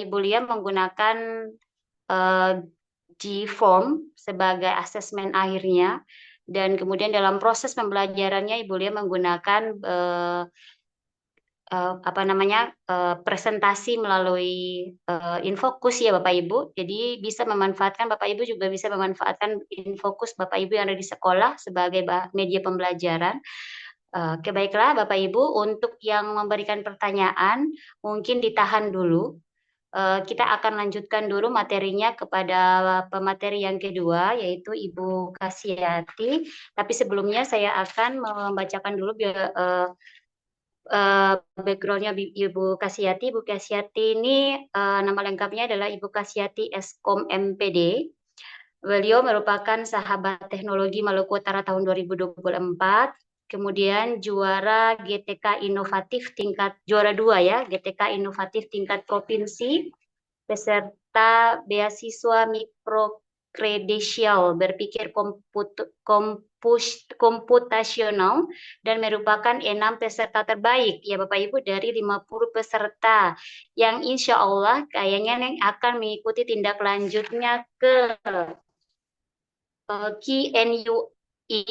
Ibu Lia menggunakan eh, G-form sebagai asesmen akhirnya, dan kemudian dalam proses pembelajarannya Ibu Lia menggunakan apa namanya presentasi melalui Infokus ya Bapak Ibu. Jadi bisa memanfaatkan Bapak Ibu juga bisa memanfaatkan Infokus Bapak Ibu yang ada di sekolah sebagai media pembelajaran. Oke, baiklah Bapak Ibu, untuk yang memberikan pertanyaan mungkin ditahan dulu. Kita akan lanjutkan dulu materinya kepada pemateri yang kedua, yaitu Ibu Kasiati. Tapi sebelumnya saya akan membacakan dulu backgroundnya Ibu Kasiati. Ibu Kasiati ini nama lengkapnya adalah Ibu Kasiati Eskom MPD. Beliau merupakan sahabat teknologi Maluku Utara tahun 2024. Kemudian juara GTK inovatif tingkat juara 2 ya, GTK inovatif tingkat provinsi beserta beasiswa mikrokredensial berpikir komputasional dan merupakan 6 peserta terbaik ya Bapak Ibu dari 50 peserta yang insya Allah kayaknya yang akan mengikuti tindak lanjutnya ke KNUI,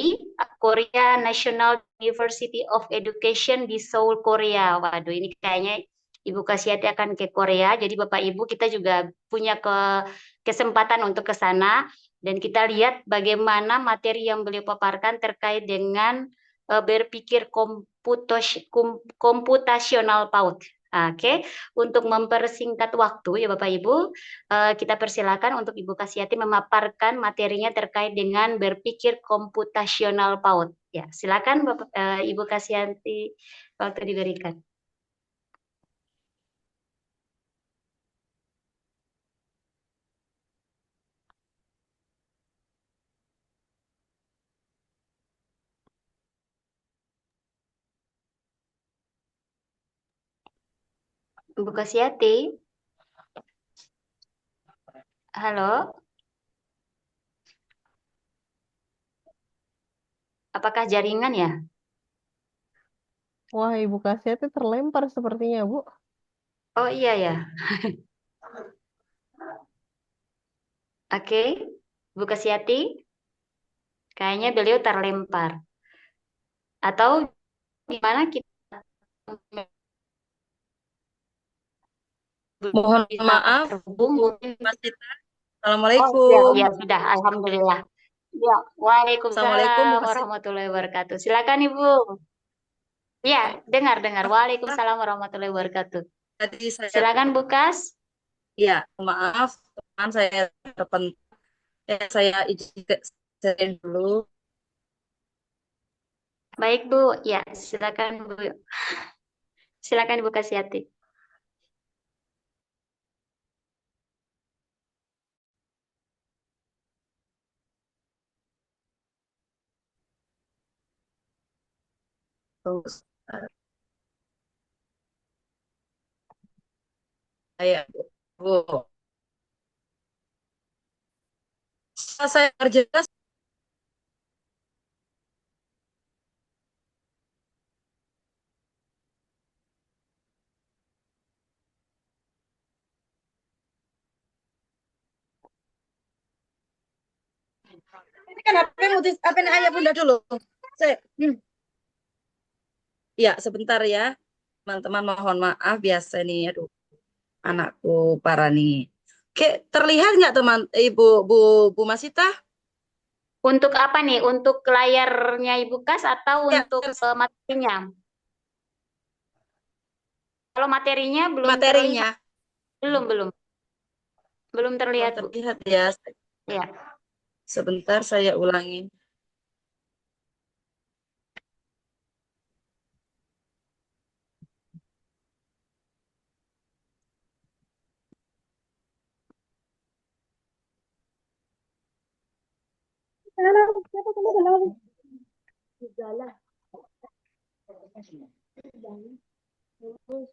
Korea National University of Education di Seoul, Korea. Waduh, ini kayaknya Ibu Kasiati akan ke Korea. Jadi Bapak Ibu kita juga punya kesempatan untuk ke sana dan kita lihat bagaimana materi yang beliau paparkan terkait dengan berpikir komputasional PAUD. Oke, untuk mempersingkat waktu ya Bapak Ibu, kita persilakan untuk Ibu Kasiati memaparkan materinya terkait dengan berpikir komputasional PAUD. Ya, silakan Bapak, Ibu Kasiati, waktu diberikan. Ibu Kasiati, halo, apakah jaringan ya? Wah, Ibu Kasiati terlempar sepertinya, Bu. Oh iya ya. Oke, Ibu Kasiati, kayaknya beliau terlempar. Atau gimana kita Mohon bisa maaf, Bu terhubung mungkin? Masita. Oh iya, Assalamualaikum. iya sudah, Alhamdulillah. Ya, Assalamualaikum, Bu Waalaikumsalam Masita. warahmatullahi wabarakatuh. Silakan Ibu. Ya, dengar. Waalaikumsalam warahmatullahi wabarakatuh. Tadi saya, Silakan Bukas. ya, maaf, teman saya terpental. Saya izin saya dulu. Baik Bu, ya silakan Bu. Silakan Bu Kasiati. Terus, saya, Bu. Saya kerja ini kan apa ini ayah bunda dulu. Saya, ya sebentar ya, teman-teman mohon maaf biasa nih, aduh, anakku parah nih. Oke, terlihat nggak teman, Ibu, Bu, Bu Masita? Untuk apa nih? Untuk layarnya Ibu Kas atau Ya, untuk materinya? Kalau materinya belum terlihat. materinya Belum. Belum belum terlihat Bu. terlihat ya. Ya. Sebentar saya ulangin.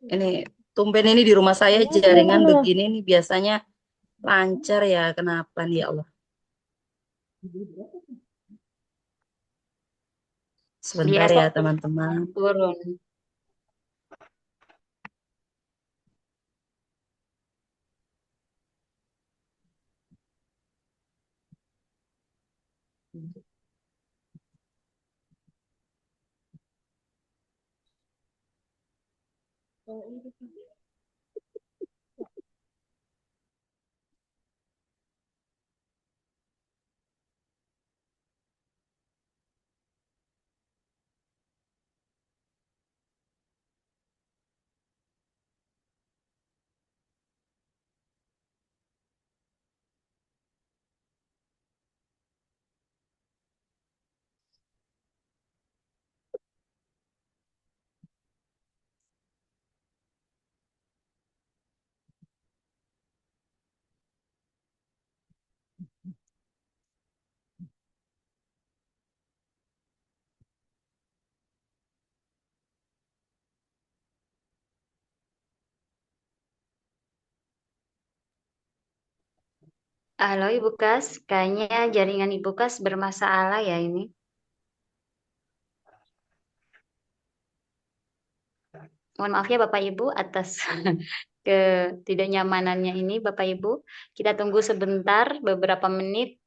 Ini tumben ini di rumah saya jaringan begini nih biasanya lancar ya. Kenapa nih ya Allah? Sebentar Biasa ya teman-teman. turun. Halo Ibu Kas, kayaknya jaringan Ibu Kas bermasalah ya ini. Mohon maaf ya Bapak Ibu atas ketidaknyamanannya ini Bapak Ibu. Kita tunggu sebentar, beberapa menit.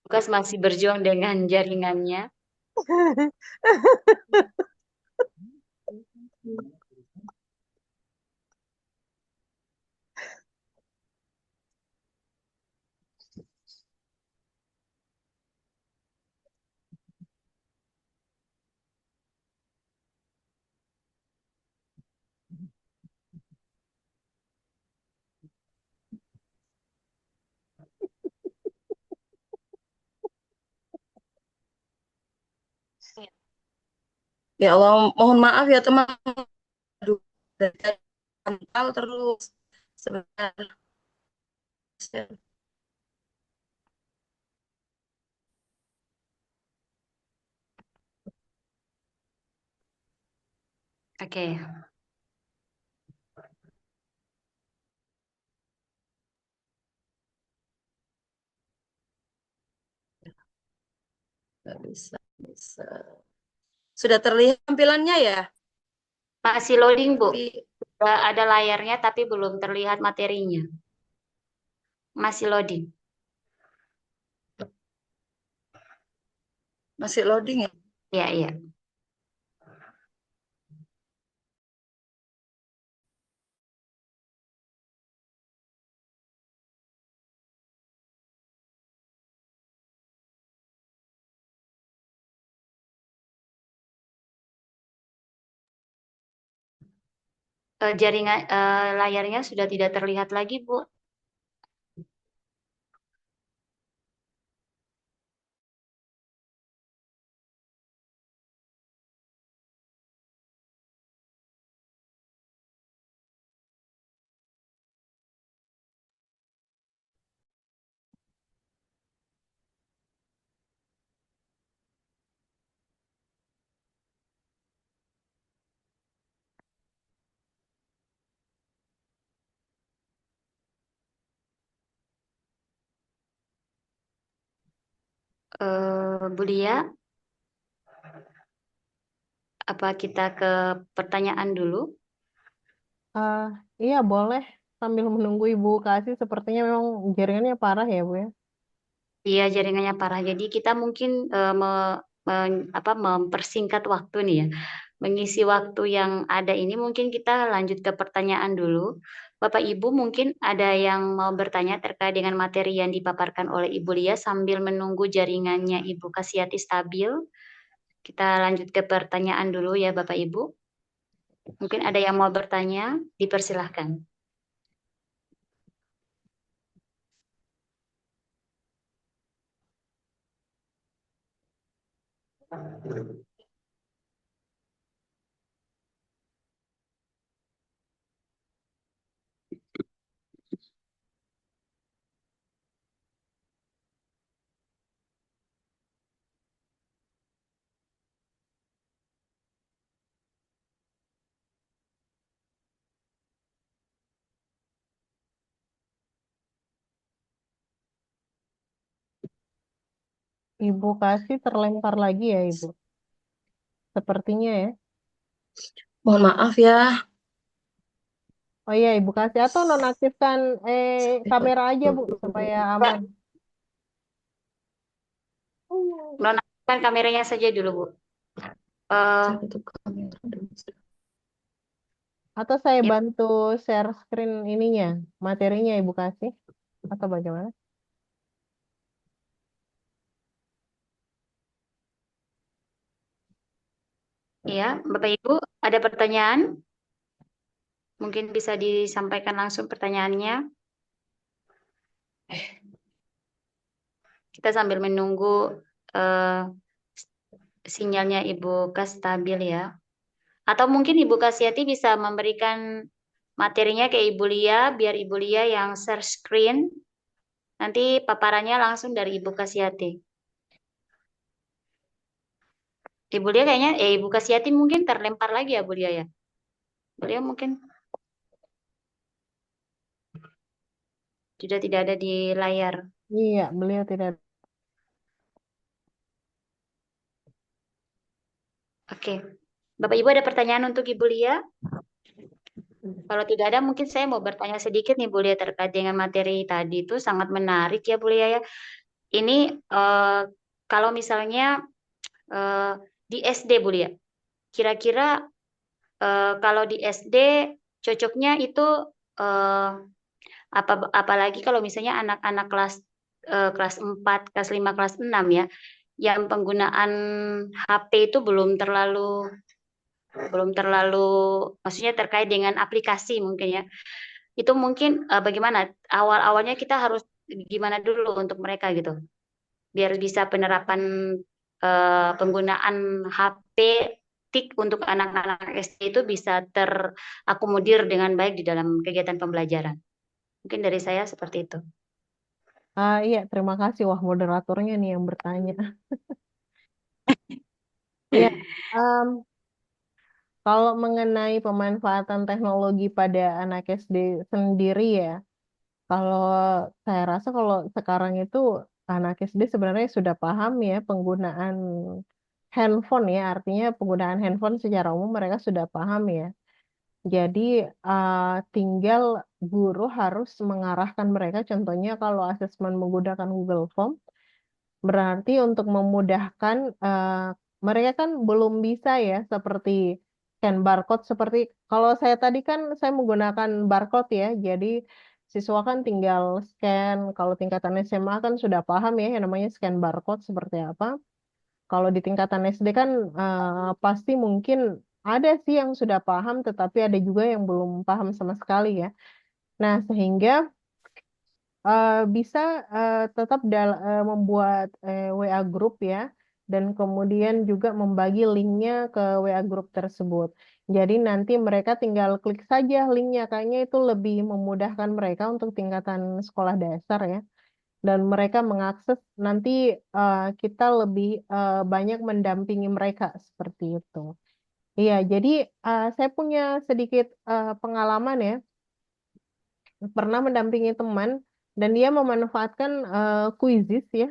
Ibu Kas masih berjuang dengan jaringannya. Ya Allah, mohon maaf ya teman. Aduh, dari tadi pantau terus sebentar. Oke. Nggak bisa, bisa. Sudah terlihat tampilannya ya? Masih loading Bu. Tapi Sudah ada layarnya tapi belum terlihat materinya. Masih loading. masih loading ya? Iya, iya. Jaringan layarnya sudah tidak terlihat lagi, Bu. Bu Lia, apa kita ke pertanyaan dulu? Ah, iya boleh sambil menunggu Ibu Kasih sepertinya memang jaringannya parah ya Bu ya. Iya, jaringannya parah. Jadi kita mungkin mempersingkat waktu nih ya. Mengisi waktu yang ada ini mungkin kita lanjut ke pertanyaan dulu. Bapak Ibu mungkin ada yang mau bertanya terkait dengan materi yang dipaparkan oleh Ibu Lia sambil menunggu jaringannya Ibu Kasiati stabil. Kita lanjut ke pertanyaan dulu ya Bapak Ibu. Mungkin ada yang mau bertanya, dipersilahkan. Ibu Kasih terlempar lagi ya Ibu. Sepertinya ya. Mohon maaf ya. Oh iya Ibu Kasih atau nonaktifkan kamera aja Bu supaya aman. Nonaktifkan kameranya saja dulu, Bu. Eh, Saya tutup kamera dulu. Atau saya ya, bantu share screen ininya, materinya Ibu kasih, atau bagaimana? ya, Bapak Ibu, ada pertanyaan? Mungkin bisa disampaikan langsung pertanyaannya. Kita sambil menunggu eh, sinyalnya Ibu Kas stabil ya. Atau mungkin Ibu Kasyati bisa memberikan materinya ke Ibu Lia, biar Ibu Lia yang share screen. Nanti paparannya langsung dari Ibu Kasyati. Ibu Lia kayaknya, Ibu Kasyati mungkin terlempar lagi ya Bu Lia ya. Bu Lia mungkin sudah tidak ada di layar. Iya, beliau tidak. Oke. Bapak Ibu ada pertanyaan untuk Ibu Lia? Kalau tidak ada, mungkin saya mau bertanya sedikit nih Bu Lia terkait dengan materi tadi itu sangat menarik ya Bu Lia ya. Ini kalau misalnya eh, di SD Bu Lia, kira-kira kalau di SD cocoknya itu eh, apalagi kalau misalnya anak-anak kelas 4, kelas 5, kelas 6 ya, yang penggunaan HP itu belum terlalu maksudnya terkait dengan aplikasi mungkin ya. Itu mungkin bagaimana awal-awalnya kita harus gimana dulu untuk mereka gitu biar bisa penerapan penggunaan HP tik untuk anak-anak SD itu bisa terakomodir dengan baik di dalam kegiatan pembelajaran. Mungkin dari saya seperti itu. Iya, terima kasih. Wah, moderatornya nih yang bertanya. Iya, em, kalau mengenai pemanfaatan teknologi pada anak SD sendiri ya, kalau saya rasa kalau sekarang itu anak SD sebenarnya sudah paham ya penggunaan handphone ya, artinya penggunaan handphone secara umum mereka sudah paham ya. Jadi tinggal guru harus mengarahkan mereka, contohnya kalau asesmen menggunakan Google Form, berarti untuk memudahkan mereka kan belum bisa ya seperti scan barcode seperti kalau saya tadi kan saya menggunakan barcode ya. Jadi siswa kan tinggal scan. Kalau tingkatan SMA kan sudah paham ya yang namanya scan barcode seperti apa. Kalau di tingkatan SD kan pasti mungkin ada sih yang sudah paham tetapi ada juga yang belum paham sama sekali ya. Nah, sehingga bisa tetap membuat WA group ya, dan kemudian juga membagi linknya ke WA group tersebut. Jadi nanti mereka tinggal klik saja linknya, kayaknya itu lebih memudahkan mereka untuk tingkatan sekolah dasar ya. Dan mereka mengakses nanti kita lebih banyak mendampingi mereka seperti itu. Iya, jadi saya punya sedikit pengalaman ya, pernah mendampingi teman dan dia memanfaatkan Quizizz ya,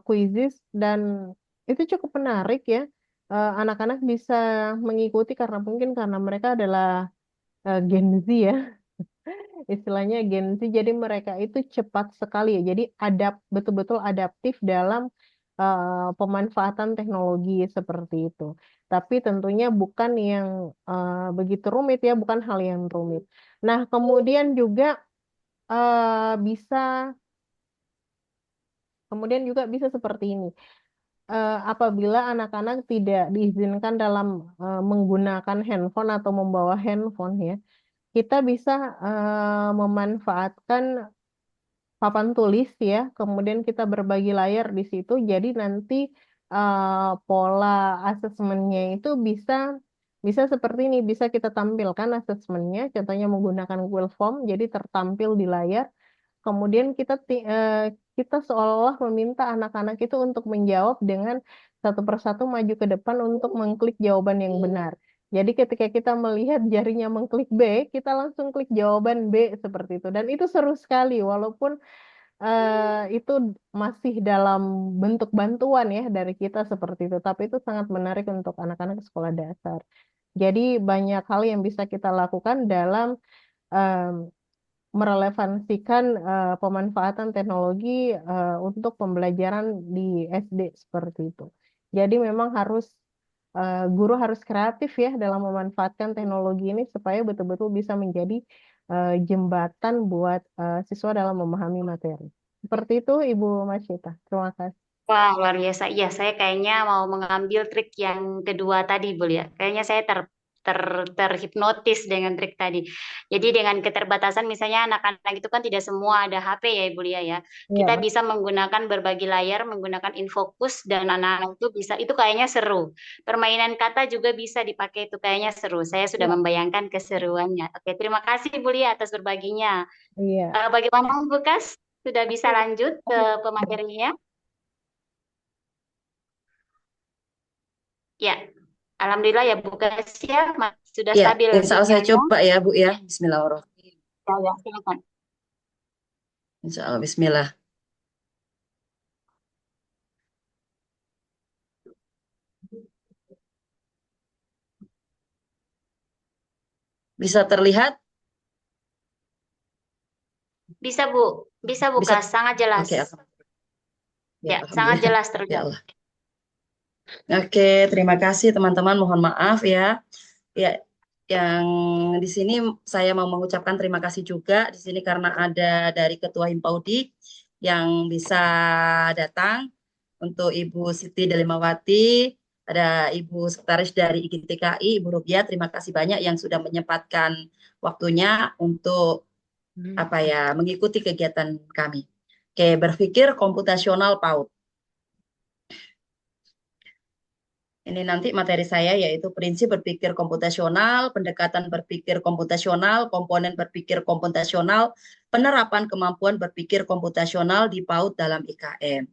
Quizizz dan itu cukup menarik ya. Anak-anak bisa mengikuti karena mungkin karena mereka adalah Gen Z ya, istilahnya Gen Z. Jadi mereka itu cepat sekali ya. Jadi betul-betul adaptif dalam pemanfaatan teknologi seperti itu. Tapi tentunya bukan yang begitu rumit ya, bukan hal yang rumit. Nah, kemudian juga eh, bisa kemudian juga bisa seperti ini. Apabila anak-anak tidak diizinkan dalam menggunakan handphone atau membawa handphone ya, kita bisa memanfaatkan papan tulis ya, kemudian kita berbagi layar di situ. Jadi nanti pola asesmennya itu bisa bisa seperti ini, bisa kita tampilkan asesmennya, contohnya menggunakan Google Form, jadi tertampil di layar. Kemudian kita seolah-olah meminta anak-anak itu untuk menjawab dengan satu persatu maju ke depan untuk mengklik jawaban yang benar. Jadi ketika kita melihat jarinya mengklik B, kita langsung klik jawaban B seperti itu. Dan itu seru sekali, walaupun itu masih dalam bentuk bantuan ya dari kita seperti itu. Tapi itu sangat menarik untuk anak-anak sekolah dasar. Jadi banyak hal yang bisa kita lakukan dalam merelevansikan pemanfaatan teknologi untuk pembelajaran di SD seperti itu. Jadi memang harus guru harus kreatif ya dalam memanfaatkan teknologi ini supaya betul-betul bisa menjadi jembatan buat siswa dalam memahami materi. Seperti itu, Ibu Masyita. Terima kasih. Wah, luar biasa. Iya, saya kayaknya mau mengambil trik yang kedua tadi, Bu ya. Kayaknya saya terhipnotis dengan trik tadi. Jadi dengan keterbatasan misalnya anak-anak itu kan tidak semua ada HP ya, Ibu Lia ya. Iya, Kita Mas. bisa menggunakan berbagi layar, menggunakan infocus dan anak-anak itu bisa itu kayaknya seru. Permainan kata juga bisa dipakai itu kayaknya seru. Saya sudah Iya, membayangkan keseruannya. Oke, terima kasih Ibu Lia atas berbaginya. iya. Bagaimana Bu Kas? Sudah bisa Oke. lanjut ke pematerinya? Ya, Alhamdulillah ya Bu Kasya sudah Ya, stabil insya Allah saya sinyalnya. coba ya Bu ya. Bismillahirrahmanirrahim. Ya, ya, silakan. Insya Allah, Bismillah. Bisa terlihat? Bisa Bu, bisa Bu Bisa. Kas, sangat jelas. Oke, ya, Ya, sangat Alhamdulillah. jelas Ya terdengar. Allah. Oke, terima kasih teman-teman. Mohon maaf ya. Ya, yang di sini saya mau mengucapkan terima kasih juga di sini karena ada dari Ketua Himpaudi yang bisa datang untuk Ibu Siti Delimawati, ada Ibu Sekretaris dari IGTKI, Ibu Rubiah. Terima kasih banyak yang sudah menyempatkan waktunya untuk apa ya mengikuti kegiatan kami. Oke, berpikir komputasional PAUD. Ini nanti materi saya yaitu prinsip berpikir komputasional, pendekatan berpikir komputasional, komponen berpikir komputasional, penerapan kemampuan berpikir komputasional di PAUD dalam IKM.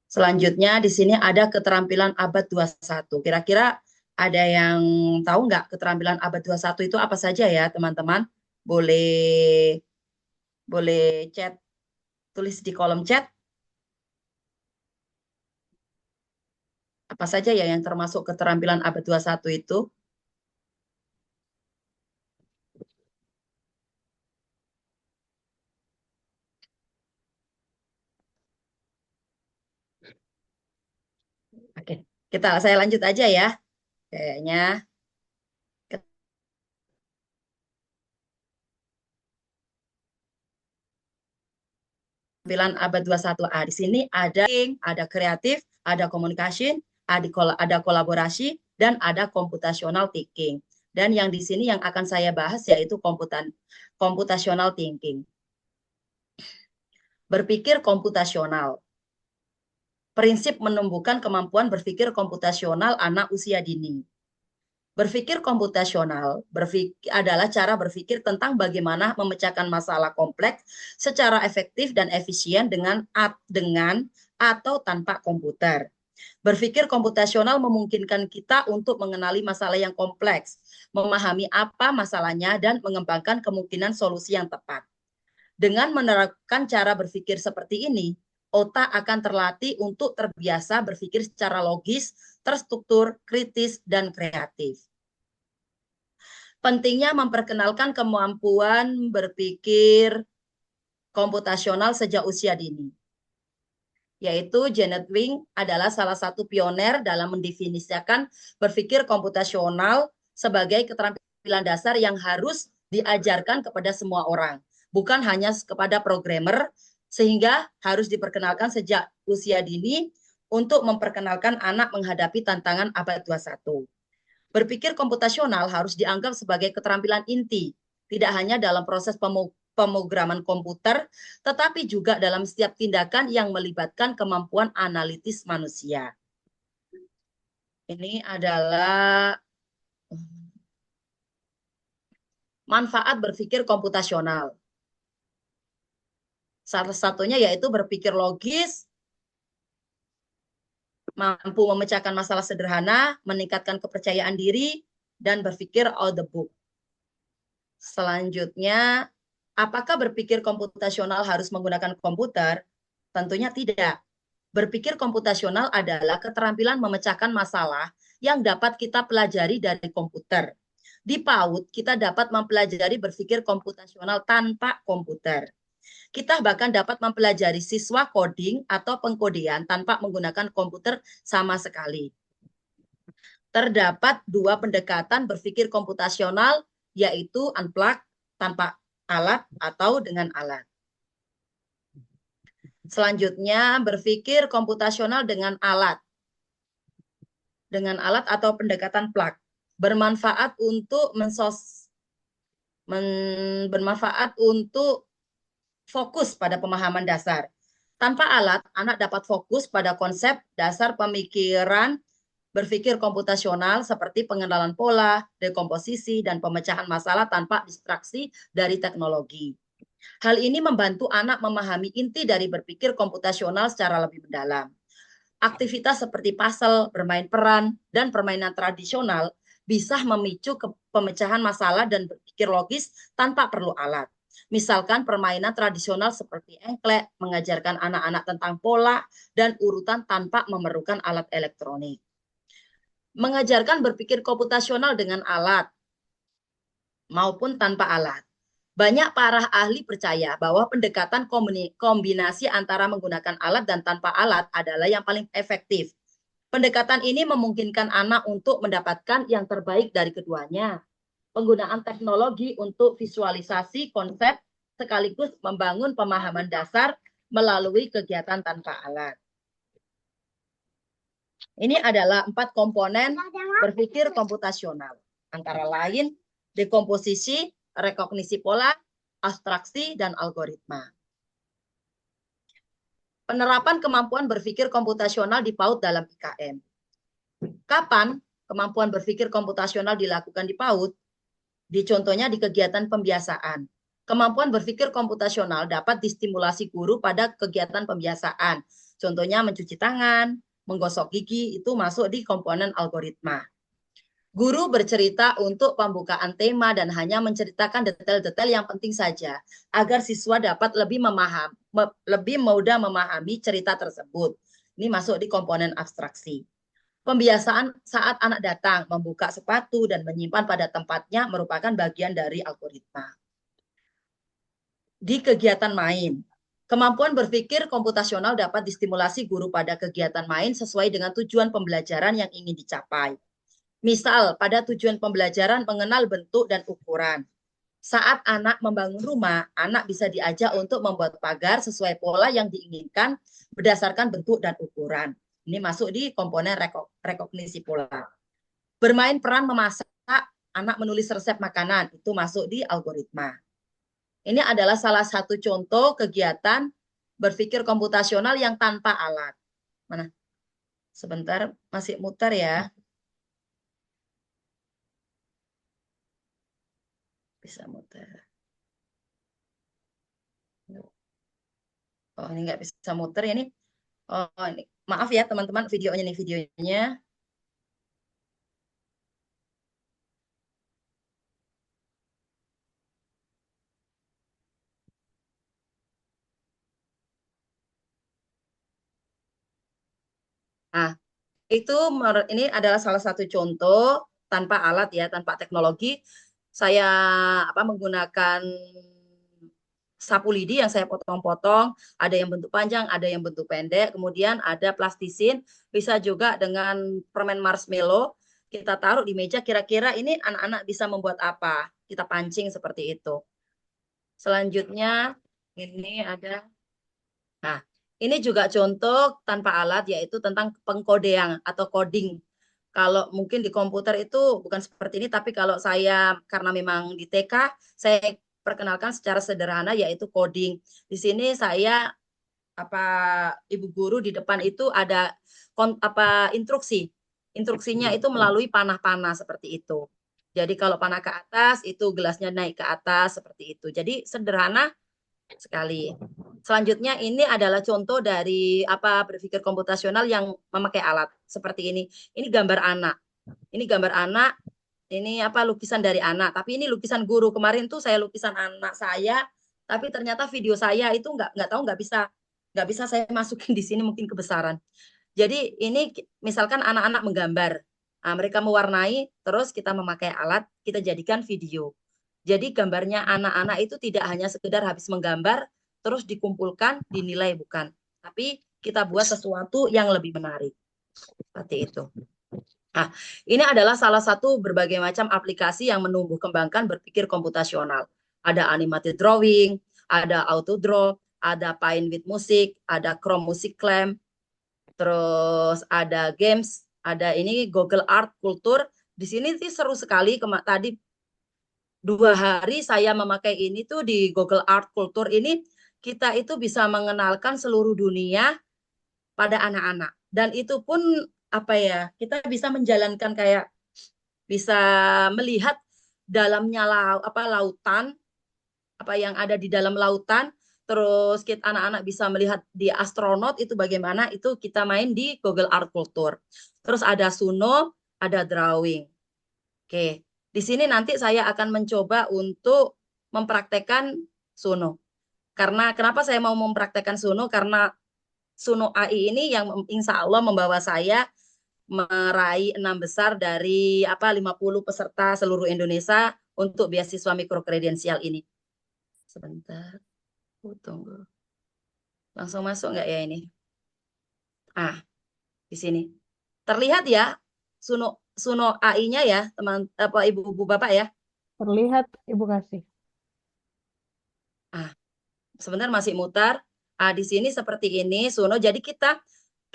Selanjutnya di sini ada keterampilan abad 21. Kira-kira ada yang tahu nggak keterampilan abad 21 itu apa saja ya teman-teman? Boleh boleh chat, tulis di kolom chat. Apa saja ya yang termasuk keterampilan abad 21 itu? Oke, saya lanjut aja ya. Kayaknya keterampilan abad 21A. Di sini ada kreatif, ada communication, ada kolaborasi, dan ada computational thinking. Dan yang di sini yang akan saya bahas yaitu computational thinking. Berpikir komputasional. Prinsip menumbuhkan kemampuan berpikir komputasional anak usia dini. Berpikir komputasional adalah cara berpikir tentang bagaimana memecahkan masalah kompleks secara efektif dan efisien dengan atau tanpa komputer. Berpikir komputasional memungkinkan kita untuk mengenali masalah yang kompleks, memahami apa masalahnya, dan mengembangkan kemungkinan solusi yang tepat. Dengan menerapkan cara berpikir seperti ini, otak akan terlatih untuk terbiasa berpikir secara logis, terstruktur, kritis, dan kreatif. Pentingnya memperkenalkan kemampuan berpikir komputasional sejak usia dini. Yaitu Janet Wing adalah salah satu pioner dalam mendefinisikan berpikir komputasional sebagai keterampilan dasar yang harus diajarkan kepada semua orang, bukan hanya kepada programmer, sehingga harus diperkenalkan sejak usia dini untuk memperkenalkan anak menghadapi tantangan abad 21. Berpikir komputasional harus dianggap sebagai keterampilan inti, tidak hanya dalam proses pemrograman komputer, tetapi juga dalam setiap tindakan yang melibatkan kemampuan analitis manusia. Ini adalah manfaat berpikir komputasional. Salah satunya yaitu berpikir logis, mampu memecahkan masalah sederhana, meningkatkan kepercayaan diri, dan berpikir out the book. Selanjutnya, apakah berpikir komputasional harus menggunakan komputer? Tentunya tidak. Berpikir komputasional adalah keterampilan memecahkan masalah yang dapat kita pelajari dari komputer. Di PAUD, kita dapat mempelajari berpikir komputasional tanpa komputer. Kita bahkan dapat mempelajari siswa coding atau pengkodean tanpa menggunakan komputer sama sekali. terdapat dua pendekatan berpikir komputasional, yaitu unplugged tanpa alat atau dengan alat. Selanjutnya, berpikir komputasional dengan alat. Dengan alat atau pendekatan plug. Bermanfaat untuk bermanfaat untuk fokus pada pemahaman dasar. Tanpa alat, anak dapat fokus pada konsep dasar pemikiran berpikir komputasional seperti pengenalan pola, dekomposisi, dan pemecahan masalah tanpa distraksi dari teknologi. Hal ini membantu anak memahami inti dari berpikir komputasional secara lebih mendalam. Aktivitas seperti puzzle, bermain peran, dan permainan tradisional bisa memicu pemecahan masalah dan berpikir logis tanpa perlu alat. Misalkan permainan tradisional seperti engklek mengajarkan anak-anak tentang pola dan urutan tanpa memerlukan alat elektronik. Mengajarkan berpikir komputasional dengan alat maupun tanpa alat. Banyak para ahli percaya bahwa pendekatan kombinasi antara menggunakan alat dan tanpa alat adalah yang paling efektif. Pendekatan ini memungkinkan anak untuk mendapatkan yang terbaik dari keduanya. Penggunaan teknologi untuk visualisasi konsep sekaligus membangun pemahaman dasar melalui kegiatan tanpa alat. Ini adalah 4 komponen berpikir komputasional. Antara lain, dekomposisi, rekognisi pola, abstraksi, dan algoritma. Penerapan kemampuan berpikir komputasional di PAUD dalam IKN. Kapan kemampuan berpikir komputasional dilakukan di PAUD? Contohnya di kegiatan pembiasaan. Kemampuan berpikir komputasional dapat distimulasi guru pada kegiatan pembiasaan. Contohnya mencuci tangan, menggosok gigi, itu masuk di komponen algoritma. Guru bercerita untuk pembukaan tema dan hanya menceritakan detail-detail yang penting saja agar siswa dapat lebih mudah memahami cerita tersebut. Ini masuk di komponen abstraksi. Pembiasaan saat anak datang, membuka sepatu dan menyimpan pada tempatnya merupakan bagian dari algoritma. Di kegiatan main, kemampuan berpikir komputasional dapat distimulasi guru pada kegiatan main sesuai dengan tujuan pembelajaran yang ingin dicapai. Misal, pada tujuan pembelajaran mengenal bentuk dan ukuran. Saat anak membangun rumah, anak bisa diajak untuk membuat pagar sesuai pola yang diinginkan berdasarkan bentuk dan ukuran. Ini masuk di komponen rekognisi pola. Bermain peran memasak, anak menulis resep makanan, itu masuk di algoritma. Ini adalah salah satu contoh kegiatan berpikir komputasional yang tanpa alat. Mana? Sebentar, masih muter ya. Bisa muter. Oh, ini nggak bisa muter ya ini. Oh, ini. Maaf ya teman-teman, videonya nih videonya. Nah, itu ini adalah salah satu contoh tanpa alat ya, tanpa teknologi. Saya menggunakan sapu lidi yang saya potong-potong, ada yang bentuk panjang, ada yang bentuk pendek, kemudian ada plastisin, bisa juga dengan permen marshmallow, kita taruh di meja, kira-kira ini anak-anak bisa membuat apa? Kita pancing seperti itu. Selanjutnya, ini ada, nah, ini juga contoh tanpa alat, yaitu tentang pengkodean atau coding. Kalau mungkin di komputer itu bukan seperti ini, tapi kalau saya, karena memang di TK, saya perkenalkan secara sederhana yaitu coding. Di sini saya ibu guru di depan itu ada instruksi. Instruksinya itu melalui panah-panah seperti itu. Jadi kalau panah ke atas itu gelasnya naik ke atas seperti itu. Jadi sederhana sekali. Selanjutnya ini adalah contoh dari berpikir komputasional yang memakai alat seperti ini. Ini gambar anak. Ini gambar anak. Ini lukisan dari anak, tapi ini lukisan guru. Kemarin tuh saya lukisan anak saya, tapi ternyata video saya itu nggak bisa saya masukin di sini, mungkin kebesaran. Jadi ini misalkan anak-anak menggambar, mereka mewarnai, terus kita memakai alat, kita jadikan video. Jadi gambarnya anak-anak itu tidak hanya sekedar habis menggambar, terus dikumpulkan, dinilai, bukan. Tapi kita buat sesuatu yang lebih menarik. Seperti itu. Nah, ini adalah salah satu berbagai macam aplikasi yang menumbuh kembangkan berpikir komputasional. Ada animated drawing, ada auto draw, ada Paint with Music, ada Chrome Music Clamp, terus ada games, ada ini Google Art Kultur. Di sini sih seru sekali. Tadi 2 hari saya memakai ini tuh di Google Art Kultur ini, kita itu bisa mengenalkan seluruh dunia pada anak-anak. Dan itu pun apa ya, kita bisa menjalankan kayak bisa melihat dalamnya lautan, apa yang ada di dalam lautan. Terus kita anak-anak bisa melihat di astronot itu bagaimana, itu kita main di Google Art Culture. Terus ada Suno, ada drawing. Oke, di sini nanti saya akan mencoba untuk mempraktekkan Suno. Karena kenapa saya mau mempraktekkan Suno? Karena Suno AI ini yang insya Allah membawa saya meraih 6 besar dari 50 peserta seluruh Indonesia untuk beasiswa mikrokredensial ini. Sebentar, tunggu. Langsung masuk nggak ya ini? Di sini. Terlihat ya Suno Suno AI-nya ya, teman ibu-ibu bapak ya. Terlihat Ibu Kasih. Sebentar masih mutar. Di sini seperti ini Suno. Jadi kita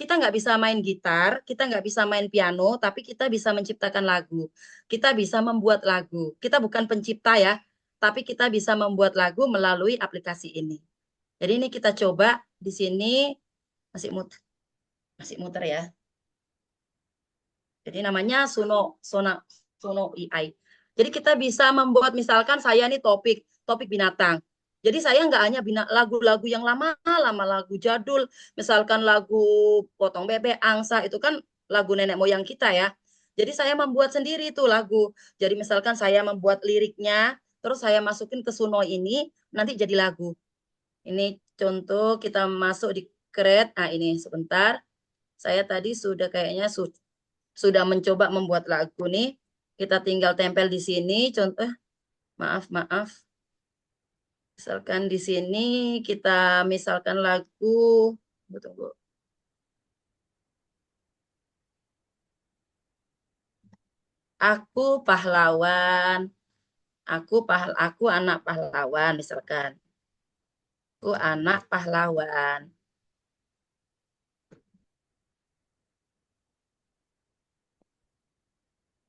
nggak bisa main gitar, kita nggak bisa main piano, tapi kita bisa menciptakan lagu. Kita bisa membuat lagu. Kita bukan pencipta ya, tapi kita bisa membuat lagu melalui aplikasi ini. Jadi ini kita coba di sini masih muter ya. Jadi namanya Suno AI. Jadi kita bisa membuat misalkan saya nih topik binatang. Jadi saya nggak hanya lagu-lagu yang lama lagu jadul, misalkan lagu Potong Bebek, Angsa, itu kan lagu nenek moyang kita ya. Jadi saya membuat sendiri itu lagu. Jadi misalkan saya membuat liriknya, terus saya masukin ke Suno ini, nanti jadi lagu. Ini contoh kita masuk di Create. Ini sebentar. Saya tadi sudah kayaknya sudah mencoba membuat lagu nih. Kita tinggal tempel di sini. Contoh, maaf. Misalkan di sini kita misalkan lagu, tunggu. Aku pahlawan. Aku anak pahlawan misalkan. Aku anak pahlawan.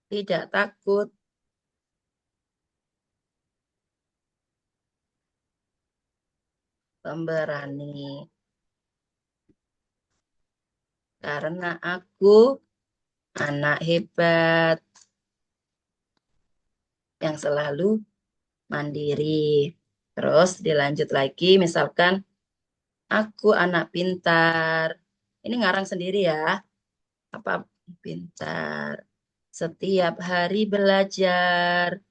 Tidak takut. Pemberani. Karena aku anak hebat yang selalu mandiri. Terus dilanjut lagi, misalkan aku anak pintar. Ini ngarang sendiri ya. Apa pintar? Setiap hari belajar.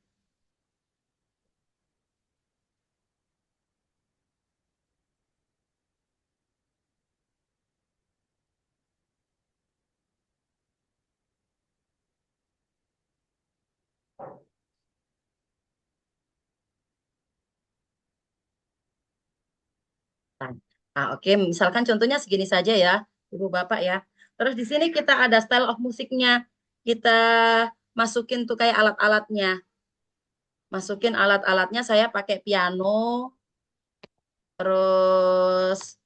Oke, misalkan contohnya segini saja ya, Ibu Bapak ya. Terus di sini kita ada style of musiknya. Kita masukin tuh kayak alat-alatnya. Masukin alat-alatnya, saya pakai piano, terus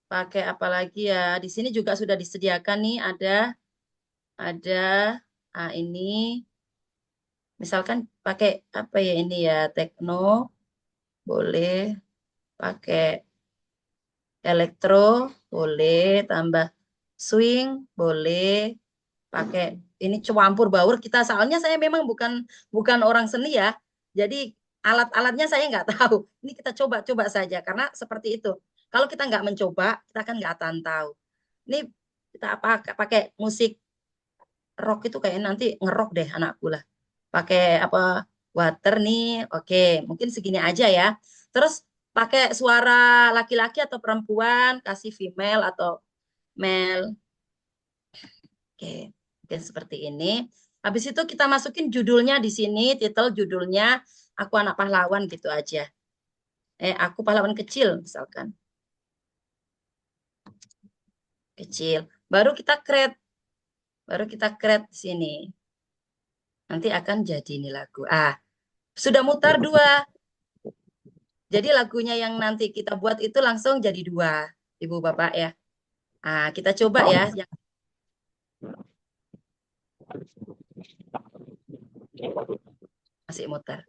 pakai apa lagi ya? Di sini juga sudah disediakan nih, ada ini misalkan pakai apa ya ini ya, techno, boleh pakai elektro, boleh tambah swing, boleh pakai ini campur baur kita. Soalnya saya memang bukan orang seni ya, jadi alat-alatnya saya nggak tahu. Ini kita coba-coba saja karena seperti itu. Kalau kita nggak mencoba, kita kan nggak akan tahu. Ini kita pakai musik rock itu kayak nanti ngerok deh anakku lah. Pakai apa water nih, oke, mungkin segini aja ya. Terus pakai suara laki-laki atau perempuan, kasih female atau male. Oke, mungkin seperti ini. Habis itu kita masukin judulnya di sini, titel judulnya Aku Anak Pahlawan gitu aja. Aku pahlawan kecil misalkan. Kecil. Baru kita create. Baru kita create di sini. Nanti akan jadi ini lagu. Sudah mutar 2. Jadi lagunya yang nanti kita buat itu langsung jadi 2, Ibu Bapak ya. Kita coba ya. Masih mutar.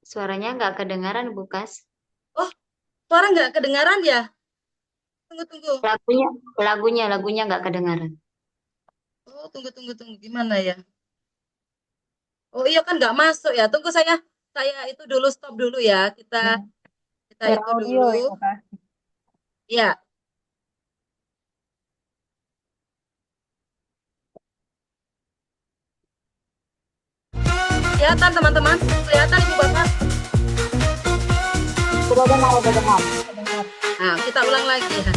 Suaranya nggak kedengaran, Bu Kas. Oh, suara nggak kedengaran ya? Tunggu. Lagunya nggak kedengaran. Oh, tunggu. Gimana ya? Oh iya kan nggak masuk ya. Tunggu saya itu dulu stop dulu ya. Kita Share itu audio dulu. Ibu Kas. Ya. Kelihatan teman-teman? Kelihatan Ibu Bapak? Sudah dengar. Kita ulang lagi ya.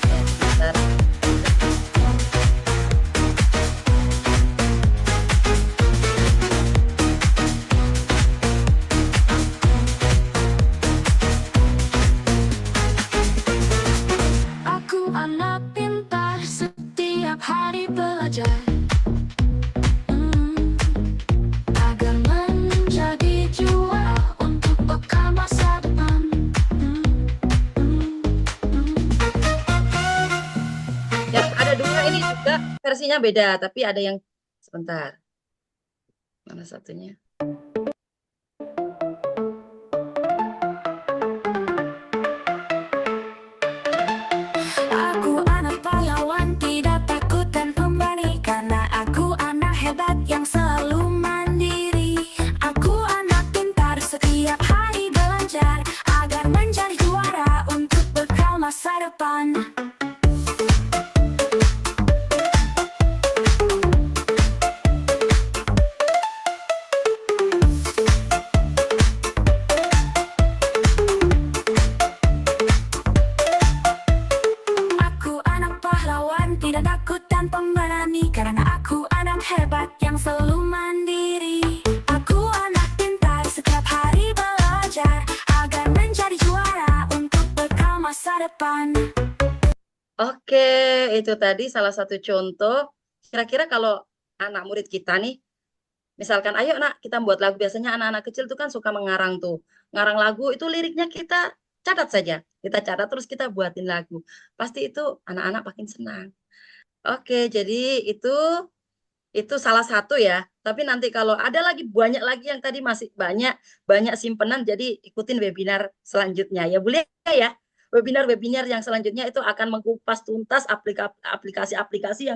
Bentar. Aku anak pintar, setiap hari belajar agar menjadi juara untuk bekal masa depan. Ya, ada 2 ini juga versinya beda, tapi ada yang sebentar. Mana satunya? Aku anak pahlawan, tidak takut dan pemberani, karena aku anak hebat yang selalu mandiri. Aku anak pintar, setiap hari belajar agar menjadi juara untuk bekal masa depan. Aku anak pahlawan, tidak takut dan pemberani, karena aku anak hebat yang selalu mandiri. Aku anak pintar, setiap hari belajar agar menjadi juara untuk bekal masa depan. Oke, itu tadi salah satu contoh. Kira-kira kalau anak murid kita nih, misalkan, ayo nak kita buat lagu. Biasanya anak-anak kecil tuh kan suka mengarang tuh. Ngarang lagu itu liriknya kita catat saja. Kita catat terus kita buatin lagu. Pasti itu anak-anak makin senang. Oke, jadi itu salah satu ya. Tapi nanti kalau ada lagi banyak lagi yang tadi masih banyak simpenan, jadi ikutin webinar selanjutnya ya boleh ya. Webinar yang selanjutnya itu akan mengupas tuntas aplikasi-aplikasi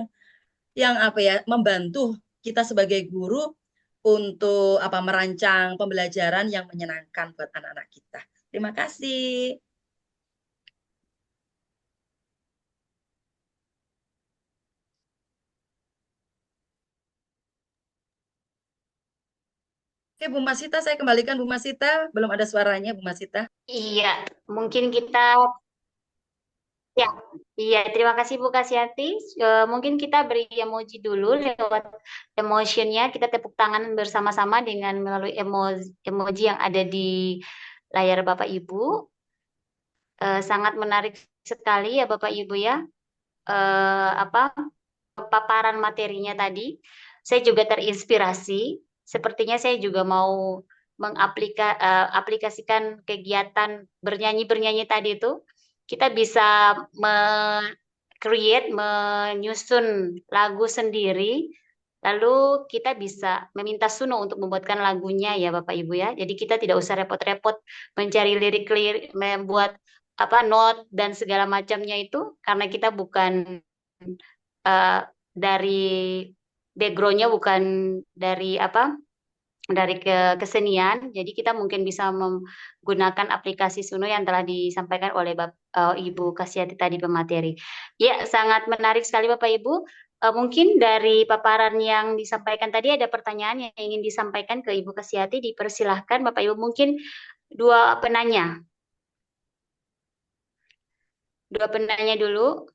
yang apa ya, membantu kita sebagai guru untuk merancang pembelajaran yang menyenangkan buat anak-anak kita. Terima kasih. Oke, Bu Masita, saya kembalikan Bu Masita. Belum ada suaranya, Bu Masita. Iya, mungkin kita ya, iya. Terima kasih Bu Kasyati. Mungkin kita beri emoji dulu lewat emotionnya. Kita tepuk tangan bersama-sama dengan melalui emoji yang ada di layar Bapak Ibu. Sangat menarik sekali ya Bapak Ibu ya. Apa paparan materinya tadi. Saya juga terinspirasi. Sepertinya saya juga mau mengaplikasikan kegiatan bernyanyi-bernyanyi tadi itu. Kita bisa menyusun lagu sendiri. Lalu kita bisa meminta Suno untuk membuatkan lagunya ya Bapak Ibu ya. Jadi kita tidak usah repot-repot mencari lirik-lirik, membuat not dan segala macamnya itu karena kita bukan dari backgroundnya bukan dari kesenian. Jadi kita mungkin bisa menggunakan aplikasi Suno yang telah disampaikan oleh Ibu Kasyati tadi pemateri. Ya, sangat menarik sekali Bapak Ibu. Mungkin dari paparan yang disampaikan tadi ada pertanyaan yang ingin disampaikan ke Ibu Kasyati, dipersilahkan Bapak Ibu. Mungkin dua penanya. Dua penanya dulu.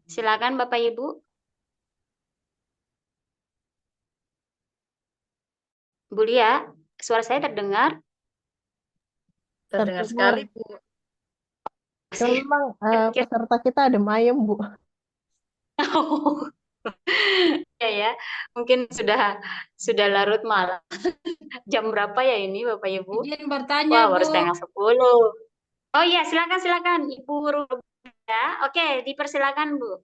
Silakan Bapak Ibu. Bu Lia, suara saya terdengar? Terdengar Terdengar. sekali, Bu. Cuma memang peserta kita ada ayam, Bu. Ya ya, mungkin sudah larut malam. Jam berapa ya ini Bapak Ibu? Izin bertanya, Wah, Bu. baru 9:30. Oh iya, silakan Ibu Rubia. Oke, dipersilakan Bu.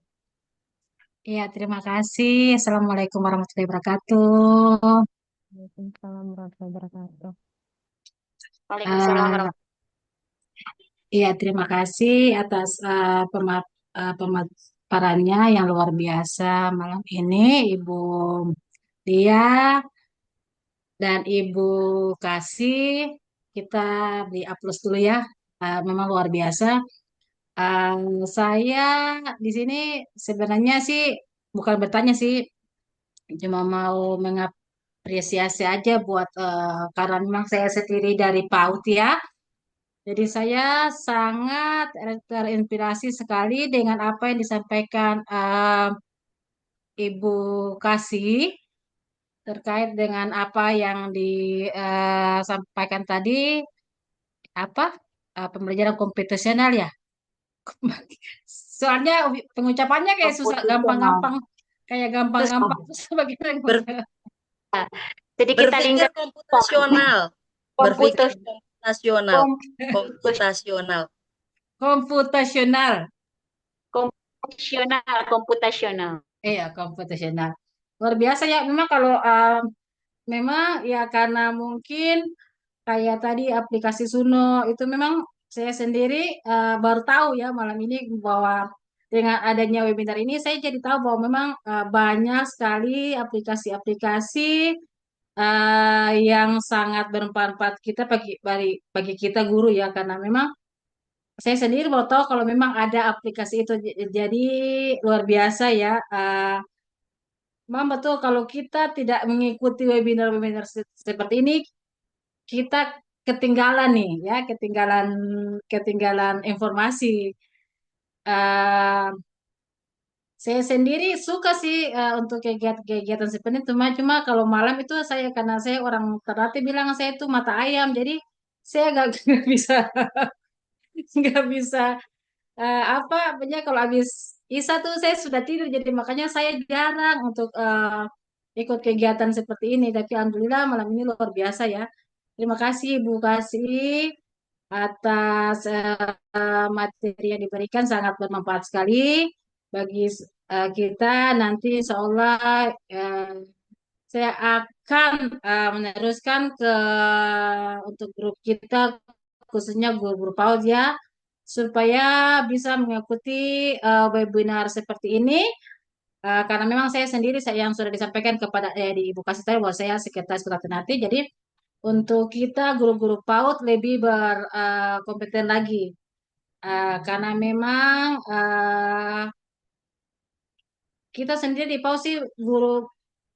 Iya, terima kasih. Assalamualaikum warahmatullahi wabarakatuh. Waalaikumsalam warahmatullahi wabarakatuh. Waalaikumsalam Eh, warahmatullahi iya, terima kasih atas pemaparannya yang luar biasa malam ini, Ibu Dia dan Ibu Kasih. Kita di aplaus dulu ya. Memang luar biasa. Saya di sini sebenarnya sih bukan bertanya sih, cuma mau mengapresiasi aja buat karena memang saya sendiri dari PAUD ya. Jadi saya sangat terinspirasi sekali dengan apa yang disampaikan Ibu Kasih terkait dengan apa yang disampaikan tadi, apa pembelajaran komputasional ya. Soalnya pengucapannya kayak susah, Komputasional. gampang-gampang, kayak gampang-gampang terus bagaimana? Ber- Jadi kita Berpikir lingkar komputasional. Berpikir komputer komputasional. Komputasional. Komputasional. komputasional. Iya, komputasional. Luar biasa ya. Memang kalau memang ya karena mungkin kayak tadi aplikasi Suno itu memang saya sendiri baru tahu ya malam ini bahwa dengan adanya webinar ini saya jadi tahu bahwa memang banyak sekali aplikasi-aplikasi yang sangat bermanfaat kita bagi kita guru ya karena memang saya sendiri baru tahu kalau memang ada aplikasi itu. Jadi luar biasa ya. Memang betul kalau kita tidak mengikuti webinar-webinar seperti ini, kita ketinggalan nih ya, ketinggalan ketinggalan informasi. Eh, saya sendiri suka sih untuk kegiatan seperti itu. Cuma kalau malam itu saya karena saya orang Ternate bilang saya itu mata ayam, jadi saya nggak nggak bisa nggak bisa apa banyak kalau habis Isa tuh saya sudah tidur jadi makanya saya jarang untuk ikut kegiatan seperti ini tapi alhamdulillah malam ini luar biasa ya. Terima kasih Bu Kasih atas materi yang diberikan sangat bermanfaat sekali bagi kita nanti insya Allah saya akan meneruskan ke untuk grup kita khususnya guru-guru PAUD ya supaya bisa mengikuti webinar seperti ini karena memang saya sendiri saya yang sudah disampaikan kepada di Ibu Kasih tahu bahwa saya sekretaris Pelatih jadi untuk kita guru-guru PAUD lebih berkompeten lagi karena memang kita sendiri di PAUD sih guru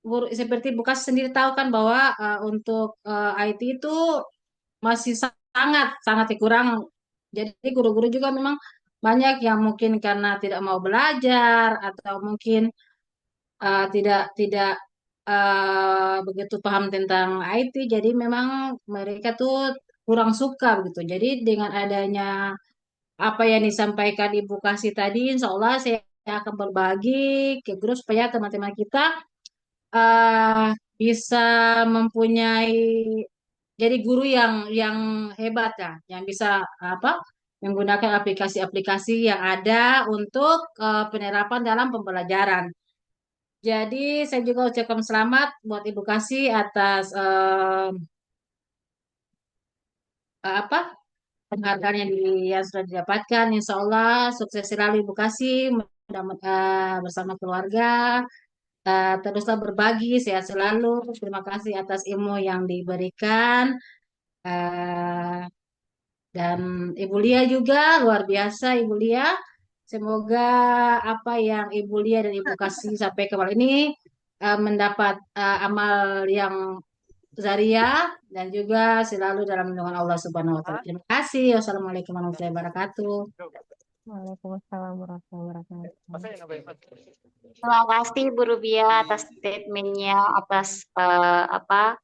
guru seperti Bu Kasih sendiri tahu kan bahwa untuk IT itu masih sangat sangat kurang. Jadi guru-guru juga memang banyak yang mungkin karena tidak mau belajar atau mungkin tidak begitu paham tentang IT. Jadi memang mereka tuh kurang suka begitu. Jadi dengan adanya apa yang disampaikan Ibu Kasih tadi, Insya Allah saya akan berbagi ke grup supaya teman-teman kita eh, bisa mempunyai jadi guru yang hebat ya, yang bisa apa menggunakan aplikasi-aplikasi yang ada untuk penerapan dalam pembelajaran. Jadi saya juga ucapkan selamat buat Ibu Kasih atas apa penghargaan yang sudah didapatkan. Insya Allah sukses selalu Ibu Kasih bersama keluarga. Teruslah berbagi, sehat selalu. Terima kasih atas ilmu yang diberikan. Eh, dan Ibu Lia juga luar biasa Ibu Lia. Semoga apa yang Ibu Lia dan Ibu Kasih sampai kemarin ini mendapat amal yang Zaria dan juga selalu dalam lindungan Allah Subhanahu wa taala. Terima kasih. Wassalamualaikum warahmatullahi wabarakatuh. Waalaikumsalam warahmatullahi wabarakatuh. Terima kasih Bu Rubia atas statementnya, atas apa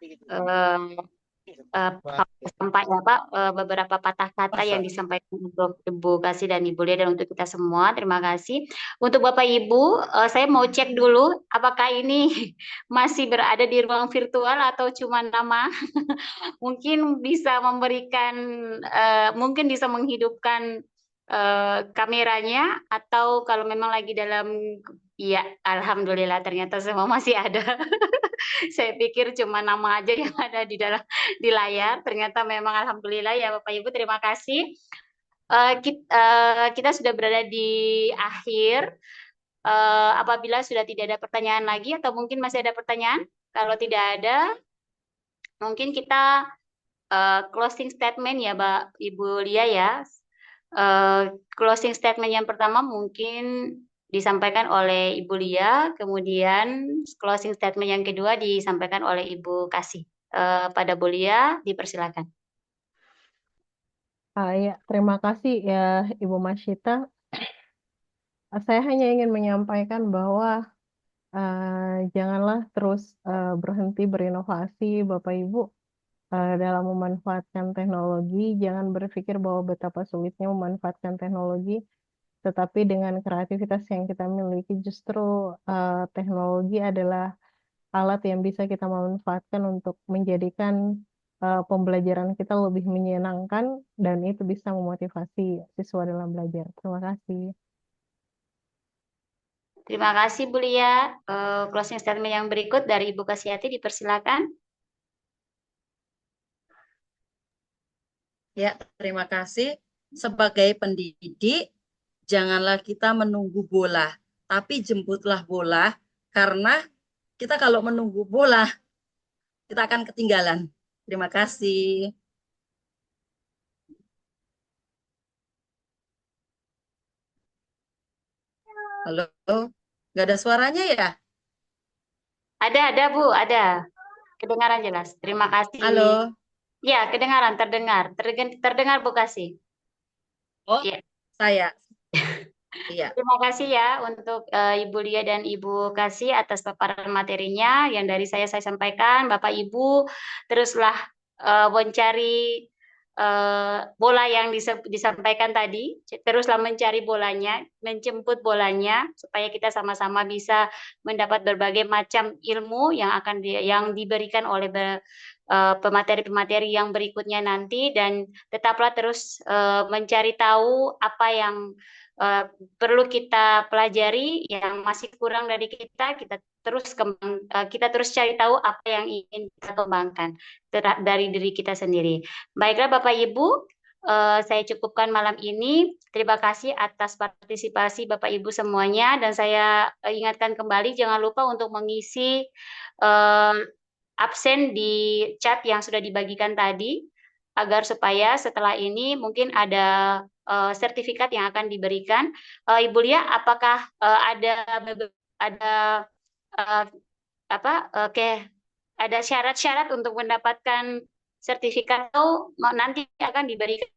eh, sampai beberapa patah kata yang disampaikan untuk Ibu Kasih dan Ibu Lia dan untuk kita semua. Terima kasih. Untuk Bapak Ibu, saya mau cek dulu apakah ini masih berada di ruang virtual atau cuma nama. Mungkin bisa memberikan, mungkin bisa menghidupkan kameranya atau kalau memang lagi dalam, ya alhamdulillah ternyata semua masih ada. Saya pikir cuma nama aja yang ada di layar, ternyata memang alhamdulillah ya Bapak Ibu, terima kasih. Kita sudah berada di akhir. Apabila sudah tidak ada pertanyaan lagi atau mungkin masih ada pertanyaan, kalau tidak ada, mungkin kita closing statement ya, Ibu Lia ya. Closing statement yang pertama mungkin disampaikan oleh Ibu Lia, kemudian closing statement yang kedua disampaikan oleh Ibu Kasih. Pada Bu Lia, dipersilakan. Ya, terima kasih ya Ibu Masyita. Saya hanya ingin menyampaikan bahwa janganlah terus berhenti berinovasi, Bapak Ibu, dalam memanfaatkan teknologi. Jangan berpikir bahwa betapa sulitnya memanfaatkan teknologi, tetapi dengan kreativitas yang kita miliki, justru teknologi adalah alat yang bisa kita manfaatkan untuk menjadikan pembelajaran kita lebih menyenangkan dan itu bisa memotivasi siswa dalam belajar. Terima kasih. Terima kasih Bu Lia. Closing statement yang berikut dari Ibu Kasiati dipersilakan. Ya, terima kasih. Sebagai pendidik, janganlah kita menunggu bola, tapi jemputlah bola, karena kita kalau menunggu bola, kita akan ketinggalan. Terima kasih. Halo, nggak ada suaranya ya? Ada Bu, ada. Kedengaran jelas. Terima kasih. Halo. Ya, kedengaran, terdengar Bu Kasih. Oh, Ya. saya. Iya. Terima kasih ya untuk Ibu Lia dan Ibu Kasih atas paparan materinya yang dari saya sampaikan. Bapak Ibu teruslah mencari bola yang disampaikan tadi, teruslah mencari bolanya, menjemput bolanya supaya kita sama-sama bisa mendapat berbagai macam ilmu yang diberikan oleh pemateri-pemateri yang berikutnya nanti, dan tetaplah terus mencari tahu apa yang perlu kita pelajari, yang masih kurang dari kita terus cari tahu apa yang ingin kita kembangkan dari diri kita sendiri. Baiklah Bapak Ibu, saya cukupkan malam ini. Terima kasih atas partisipasi Bapak Ibu semuanya, dan saya ingatkan kembali jangan lupa untuk mengisi absen di chat yang sudah dibagikan tadi, agar supaya setelah ini mungkin ada sertifikat yang akan diberikan. Ibu Lia, apakah ada uh, ada syarat-syarat untuk mendapatkan sertifikat atau nanti akan diberikan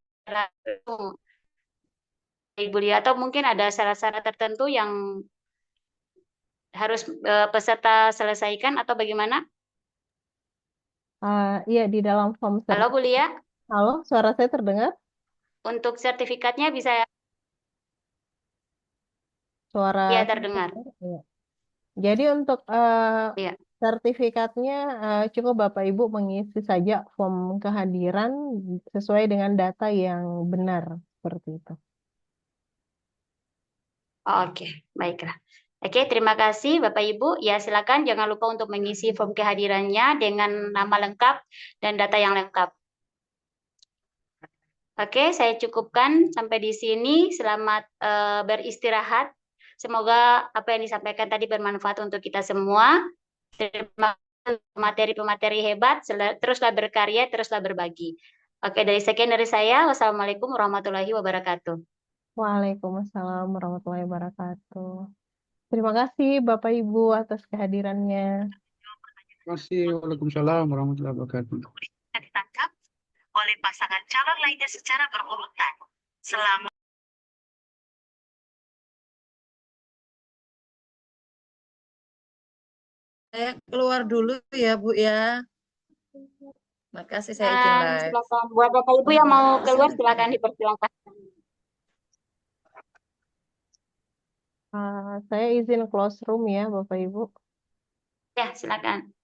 Ibu Lia, atau mungkin ada syarat-syarat tertentu yang harus peserta selesaikan atau bagaimana? Iya, di dalam form Halo Bu Lia, Halo, suara saya terdengar? untuk sertifikatnya bisa Suara ya saya terdengar. Iya. Jadi untuk Iya. sertifikatnya cukup Bapak Ibu mengisi saja form kehadiran sesuai dengan data yang benar seperti itu. Oke, baiklah. Oke, terima kasih Bapak Ibu. Ya, silakan jangan lupa untuk mengisi form kehadirannya dengan nama lengkap dan data yang lengkap. Oke, saya cukupkan sampai di sini. Selamat beristirahat. Semoga apa yang disampaikan tadi bermanfaat untuk kita semua. Terima kasih materi-pemateri hebat. Teruslah berkarya, teruslah berbagi. Oke, sekian dari saya. Wassalamualaikum warahmatullahi wabarakatuh. Waalaikumsalam warahmatullahi wabarakatuh. Terima kasih Bapak Ibu atas kehadirannya. Terima kasih. Waalaikumsalam warahmatullahi wabarakatuh. Ditangkap oleh pasangan calon lainnya secara berurutan. Selama Saya keluar dulu ya, Bu ya. Makasih, saya izin live. Silakan. Buat Bapak Ibu yang mau keluar, silakan dipersilakan. Saya izin close room ya, Bapak Ibu. Ya, silakan.